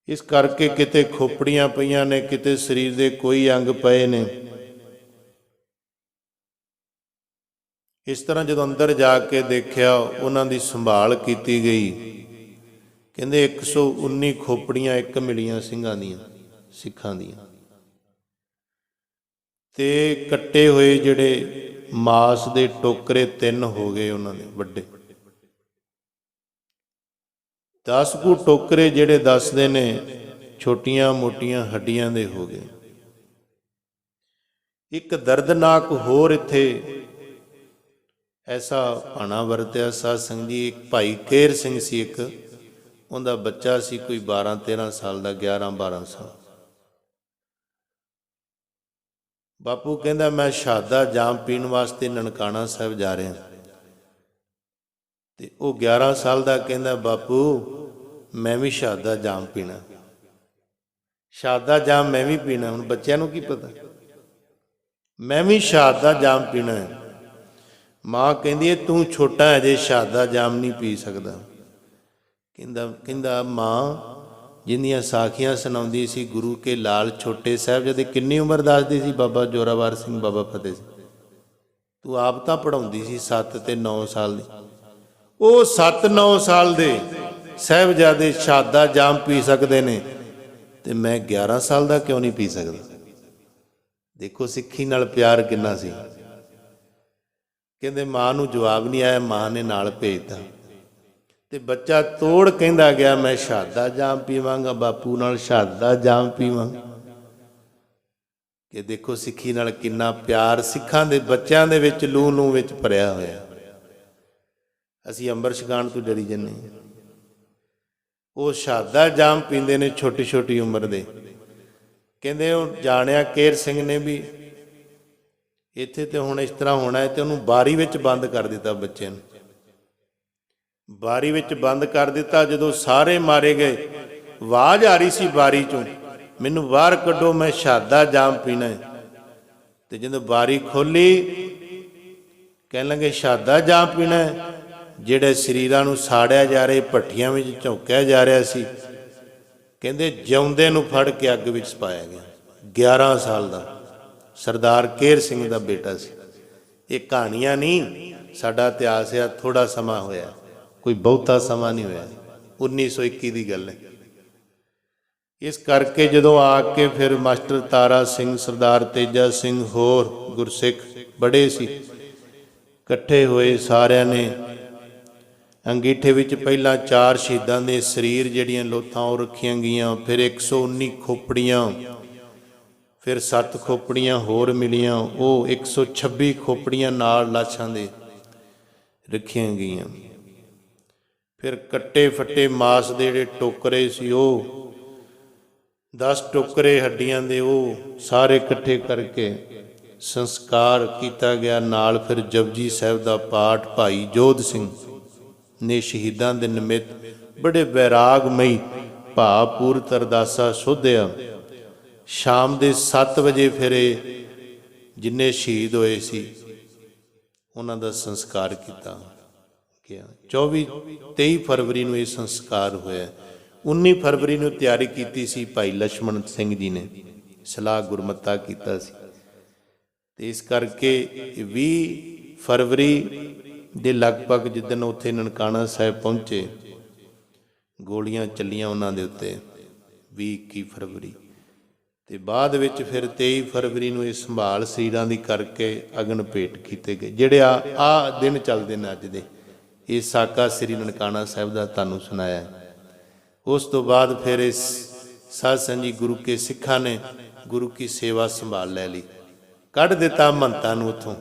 Speaker 1: ਇਸ ਕਰਕੇ ਕਿਤੇ ਖੋਪੜੀਆਂ ਪਈਆਂ ਨੇ, ਕਿਤੇ ਸਰੀਰ ਦੇ ਕੋਈ ਅੰਗ ਪਏ ਨੇ। ਇਸ ਤਰ੍ਹਾਂ ਜਦੋਂ ਅੰਦਰ ਜਾ ਕੇ ਦੇਖਿਆ, ਉਹਨਾਂ ਦੀ ਸੰਭਾਲ ਕੀਤੀ ਗਈ। ਕਹਿੰਦੇ 119 ਖੋਪੜੀਆਂ ਇੱਕ ਮਿਲੀਆਂ ਸਿੰਘਾਂ ਦੀਆਂ, ਸਿੱਖਾਂ ਦੀਆਂ, ਤੇ ਕੱਟੇ ਹੋਏ ਜਿਹੜੇ ਮਾਸ ਦੇ ਟੋਕਰੇ 3 ਹੋ ਗਏ ਉਹਨਾਂ ਦੇ ਵੱਡੇ। 10 ਕੁ ਟੋਕਰੇ ਜਿਹੜੇ ਦੱਸਦੇ ਨੇ ਛੋਟੀਆਂ ਮੋਟੀਆਂ ਹੱਡੀਆਂ ਦੇ ਹੋ ਗਏ। ਇੱਕ ਦਰਦਨਾਕ ਹੋਰ ਇੱਥੇ ਐਸਾ ਭਾਣਾ ਵਰਤਿਆ ਸਾਧ ਸੰਗਤ ਜੀ। ਇੱਕ ਭਾਈ ਕੇਰ ਸਿੰਘ ਸੀ, ਇੱਕ ਉਹਦਾ ਬੱਚਾ ਸੀ ਕੋਈ 12-13 ਸਾਲ ਦਾ, 11-12 ਸਾਲ। ਬਾਪੂ ਕਹਿੰਦਾ ਮੈਂ ਸ਼ਹਾਦਾ ਜਾਮ ਪੀਣ ਵਾਸਤੇ ਨਨਕਾਣਾ ਸਾਹਿਬ ਜਾ ਰਿਹਾ, ਤੇ ਉਹ 11 ਸਾਲ ਦਾ ਕਹਿੰਦਾ ਬਾਪੂ ਮੈਂ ਵੀ ਸ਼ਹਾਦਾ ਜਾਮ ਪੀਣਾ। ਸ਼ਹਾਦਾ ਜਾਮ ਮੈਂ ਵੀ ਪੀਣਾ। ਹੁਣ ਬੱਚਿਆਂ ਨੂੰ ਕੀ ਪਤਾ, ਮੈਂ ਵੀ ਸ਼ਹਾਦਾ ਜਾਮ ਪੀਣਾ ਹੈ। ਮਾਂ ਕਹਿੰਦੀ ਹੈ ਤੂੰ ਛੋਟਾ ਹੈ ਜੇ ਸ਼ਹਾਦਾ ਜਾਮ ਨਹੀਂ ਪੀ ਸਕਦਾ। ਕਹਿੰਦਾ ਮਾਂ ਜਿੰਨੀਆਂ ਸਾਖੀਆਂ ਸੁਣਾਉਂਦੀ ਸੀ ਗੁਰੂ ਕੇ ਲਾਲ ਛੋਟੇ ਸਾਹਿਬਜ਼ਾਦੇ, ਕਿੰਨੀ ਉਮਰ ਦੱਸਦੀ ਸੀ ਬਾਬਾ ਜ਼ੋਰਾਵਰ ਸਿੰਘ, ਬਾਬਾ ਫਤਿਹ ਸਿੰਘ। ਤੂੰ ਆਪ ਤਾਂ ਪੜ੍ਹਾਉਂਦੀ ਸੀ 7 ਤੇ 9 ਸਾਲ ਦੀ। ਉਹ 7-9 ਸਾਲ ਦੇ ਸਾਹਿਬਜ਼ਾਦੇ ਸ਼ਹਾਦਾ ਜਾਮ ਪੀ ਸਕਦੇ ਨੇ ਤੇ ਮੈਂ 11 ਸਾਲ ਦਾ ਕਿਉਂ ਨਹੀਂ ਪੀ ਸਕਦਾ? ਦੇਖੋ ਸਿੱਖੀ ਨਾਲ ਪਿਆਰ ਕਿੰਨਾ ਸੀ। ਕਹਿੰਦੇ ਮਾਂ ਨੂੰ ਜਵਾਬ ਨਹੀਂ ਆਇਆ, ਮਾਂ ਨੇ ਨਾਲ ਭੇਜਤਾ ਤੇ ਬੱਚਾ ਤੋੜ ਕਹਿੰਦਾ ਗਿਆ ਮੈਂ ਸ਼ਹਾਦਾ ਜਾਮ ਪੀਵਾਂਗਾ, ਬਾਪੂ ਨਾਲ ਸ਼ਹਾਦਾ ਜਾਮ ਪੀਵਾਂਗਾ। ਕਿ ਦੇਖੋ ਸਿੱਖੀ ਨਾਲ ਕਿੰਨਾ ਪਿਆਰ ਸਿੱਖਾਂ ਦੇ ਬੱਚਿਆਂ ਦੇ ਵਿੱਚ ਲੂ ਵਿੱਚ ਭਰਿਆ ਹੋਇਆ। ਅਸੀਂ ਅੰਮ੍ਰਿਤ ਛਕਾਉਣ ਤੋਂ ਡਰੀ ਜੰਨੇ। ਉਹ ਸ਼ਹਾਦਾ ਜਾਮ ਪੀਂਦੇ ਨੇ ਛੋਟੀ ਛੋਟੀ ਉਮਰ ਦੇ। ਕਹਿੰਦੇ ਉਹ ਜਾਣਿਆ ਕੇਰ ਸਿੰਘ ਨੇ ਵੀ ਇੱਥੇ ਤੇ ਹੁਣ ਇਸ ਤਰ੍ਹਾਂ ਹੋਣਾ ਹੈ, ਤੇ ਉਹਨੂੰ ਬਾਰੀ ਵਿੱਚ ਬੰਦ ਕਰ ਦਿੱਤਾ। ਬੱਚੇ ਨੂੰ ਬਾਰੀ ਵਿੱਚ ਬੰਦ ਕਰ ਦਿੱਤਾ। ਜਦੋਂ ਸਾਰੇ ਮਾਰੇ ਗਏ, ਆਵਾਜ਼ ਆ ਰਹੀ ਸੀ ਬਾਰੀ ਚੋਂ, ਮੈਨੂੰ ਬਾਹਰ ਕੱਢੋ, ਮੈਂ ਸ਼ਹਾਦਾ ਜਾਮ ਪੀਣਾ ਹੈ। ਤੇ ਜਦੋਂ ਬਾਰੀ ਖੋਲੀ, ਕਹਿਣ ਲੱਗੇ ਸ਼ਹਾਦਾ ਜਾਮ ਪੀਣਾ ਹੈ। ਜਿਹੜੇ ਸਰੀਰਾਂ ਨੂੰ ਸਾੜਿਆ ਜਾ ਰਿਹਾ, ਭੱਠੀਆਂ ਵਿੱਚ ਝੋਂਕਿਆ ਜਾ ਰਿਹਾ ਸੀ, ਕਹਿੰਦੇ ਜਿਉਂਦੇ ਨੂੰ ਫੜ ਕੇ ਅੱਗ ਵਿੱਚ ਪਾਇਆ ਗਿਆ। 11 ਸਾਲ ਦਾ ਸਰਦਾਰ ਕੇਰ ਸਿੰਘ ਦਾ ਬੇਟਾ ਸੀ। ਇਹ ਕਹਾਣੀਆਂ ਨਹੀਂ, ਸਾਡਾ ਇਤਿਹਾਸ ਆ। ਥੋੜਾ ਸਮਾਂ ਹੋਇਆ, ਕੋਈ ਬਹੁਤਾ ਸਮਾਂ ਨਹੀਂ ਹੋਇਆ, 1921 ਦੀ ਗੱਲ ਹੈ। ਇਸ ਕਰਕੇ ਜਦੋਂ ਆ ਕੇ ਫਿਰ ਮਾਸਟਰ ਤਾਰਾ ਸਿੰਘ, ਸਰਦਾਰ ਤੇਜਾ ਸਿੰਘ, ਹੋਰ ਗੁਰਸਿੱਖ ਬੜੇ ਸੀ, ਇਕੱਠੇ ਹੋਏ। ਸਾਰਿਆਂ ਨੇ ਅੰਗੀਠੇ ਵਿੱਚ ਪਹਿਲਾਂ 4 ਸ਼ਹੀਦਾਂ ਦੇ ਸਰੀਰ ਜਿਹੜੀਆਂ ਲੋਥਾਂ ਉਹ ਰੱਖੀਆਂ ਗਈਆਂ, ਫਿਰ 119 ਖੋਪੜੀਆਂ, ਫਿਰ 7 ਖੋਪੜੀਆਂ ਹੋਰ ਮਿਲੀਆਂ, ਉਹ 126 ਖੋਪੜੀਆਂ ਨਾਲ ਲਾਸ਼ਾਂ ਦੇ ਰੱਖੀਆਂ ਗਈਆਂ। ਫਿਰ ਕੱਟੇ ਫੱਟੇ ਮਾਸ ਦੇ ਜਿਹੜੇ ਟੋਕਰੇ ਸੀ, ਉਹ 10 ਟੋਕਰੇ ਹੱਡੀਆਂ ਦੇ, ਉਹ ਸਾਰੇ ਇਕੱਠੇ ਕਰਕੇ ਸੰਸਕਾਰ ਕੀਤਾ ਗਿਆ। ਨਾਲ ਫਿਰ ਜਪਜੀ ਸਾਹਿਬ ਦਾ ਪਾਠ ਭਾਈ ਜੋਧ ਸਿੰਘ ਨੇ ਸ਼ਹੀਦਾਂ ਦੇ ਨਿਮਿਤ ਬੜੇ ਵੈਰਾਗਮਈ ਭਾਵਪੂਰਤ ਅਰਦਾਸਾ ਸੋਧਿਆ। ਸ਼ਾਮ ਦੇ 7 ਵਜੇ ਫਿਰ ਜਿੰਨੇ ਸ਼ਹੀਦ ਹੋਏ ਸੀ ਉਹਨਾਂ ਦਾ ਸੰਸਕਾਰ ਕੀਤਾ ਗਿਆ। 23 ਫਰਵਰੀ ਨੂੰ ਇਹ ਸੰਸਕਾਰ ਹੋਇਆ। 19 ਫਰਵਰੀ ਨੂੰ ਤਿਆਰੀ ਕੀਤੀ ਸੀ ਭਾਈ ਲਛਮਣ ਸਿੰਘ ਜੀ ਨੇ, ਸਲਾਹ ਗੁਰਮਤਾ ਕੀਤਾ ਸੀ। ਤੇ ਇਸ ਕਰਕੇ 20 ਫਰਵਰੀ ਦੇ ਲਗਭਗ ਜਿੱਦਣ ਉੱਥੇ ਨਨਕਾਣਾ ਸਾਹਿਬ ਪਹੁੰਚੇ, ਗੋਲੀਆਂ ਚੱਲੀਆਂ ਉਹਨਾਂ ਦੇ ਉੱਤੇ 20-21 ਫਰਵਰੀ। ਤੇ ਬਾਅਦ ਵਿੱਚ ਫਿਰ 23 ਫਰਵਰੀ ਨੂੰ ਇਹ ਸੰਭਾਲ ਸਰੀਰਾਂ ਦੀ ਕਰਕੇ ਅਗਨ ਭੇਟ ਕੀਤੇ ਗਏ। ਜਿਹੜੇ ਆ ਦਿਨ ਚੱਲਦੇ ਨੇ ਅੱਜ ਦੇ, ਇਹ ਸਾਕਾ ਸ੍ਰੀ ਨਨਕਾਣਾ ਸਾਹਿਬ ਦਾ ਤੁਹਾਨੂੰ ਸੁਣਾਇਆ। ਉਸ ਤੋਂ ਬਾਅਦ ਫਿਰ ਇਸ ਸਾਧ ਸੰਗਤ ਜੀ ਗੁਰੂ ਕੇ ਸਿੱਖਾਂ ਨੇ ਗੁਰੂ ਕੀ ਸੇਵਾ ਸੰਭਾਲ ਲੈ ਲਈ। ਕੱਢ ਦਿੱਤਾ ਮਹੰਤਾਂ ਨੂੰ ਉੱਥੋਂ,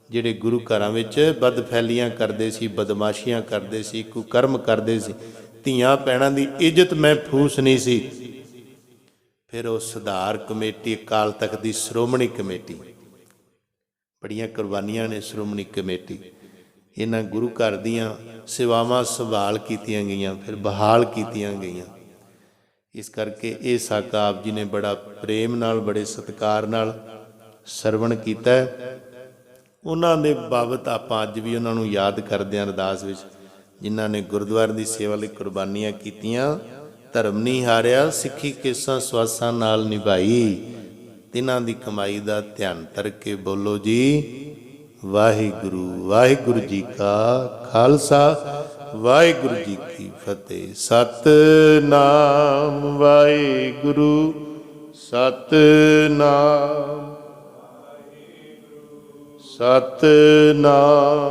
Speaker 1: ਜਿਹੜੇ ਗੁਰੂ ਘਰਾਂ ਵਿੱਚ ਬਦਫੈਲੀਆਂ ਕਰਦੇ ਸੀ, ਬਦਮਾਸ਼ੀਆਂ ਕਰਦੇ ਸੀ, ਕੁਕਰਮ ਕਰਦੇ ਸੀ। ਧੀਆਂ ਭੈਣਾਂ ਦੀ ਇੱਜ਼ਤ ਮਹਿਫੂਜ਼ ਨਹੀਂ ਸੀ। ਫਿਰ ਉਹ ਸੁਧਾਰ ਕਮੇਟੀ, ਅਕਾਲ ਤਖਤ ਦੀ ਸ਼੍ਰੋਮਣੀ ਕਮੇਟੀ, ਬੜੀਆਂ ਕੁਰਬਾਨੀਆਂ ਨੇ ਸ਼੍ਰੋਮਣੀ ਕਮੇਟੀ। ਇਹਨਾਂ ਗੁਰੂ ਘਰ ਦੀਆਂ ਸੇਵਾਵਾਂ ਸੰਭਾਲ ਕੀਤੀਆਂ ਗਈਆਂ, ਫਿਰ ਬਹਾਲ ਕੀਤੀਆਂ ਗਈਆਂ। ਇਸ ਕਰਕੇ ਇਹ ਸਾਕਾ ਆਪ ਜੀ ਨੇ ਬੜਾ ਪ੍ਰੇਮ ਨਾਲ, ਬੜੇ ਸਤਿਕਾਰ ਨਾਲ ਸਰਵਣ ਕੀਤਾ। ਉਹਨਾਂ ਦੇ ਬਾਬਤ ਆਪਾਂ ਅੱਜ ਵੀ ਉਹਨਾਂ ਨੂੰ ਯਾਦ ਕਰਦੇ ਹਾਂ ਅਰਦਾਸ ਵਿੱਚ, ਜਿਨ੍ਹਾਂ ਨੇ ਗੁਰਦੁਆਰੇ ਦੀ ਸੇਵਾ ਲਈ ਕੁਰਬਾਨੀਆਂ ਕੀਤੀਆਂ। ਧਰਮ ਨਹੀਂ ਹਾਰਿਆ, ਸਿੱਖੀ ਕੇਸਾਂ ਸਵਾਸਾਂ ਨਾਲ ਨਿਭਾਈ, ਤਿਨਾਂ ਦੀ ਕਮਾਈ ਦਾ ਧਿਆਨ ਧਰ ਕੇ ਬੋਲੋ ਜੀ ਵਾਹਿਗੁਰੂ। ਵਾਹਿਗੁਰੂ ਜੀ ਕਾ ਖਾਲਸਾ, ਵਾਹਿਗੁਰੂ ਜੀ ਕੀ ਫਤਿਹ। ਸਤਿਨਾਮ ਵਾਹਿਗੁਰੂ, ਸਤਿਨਾਮ, ਸਤਿਨਾਮ।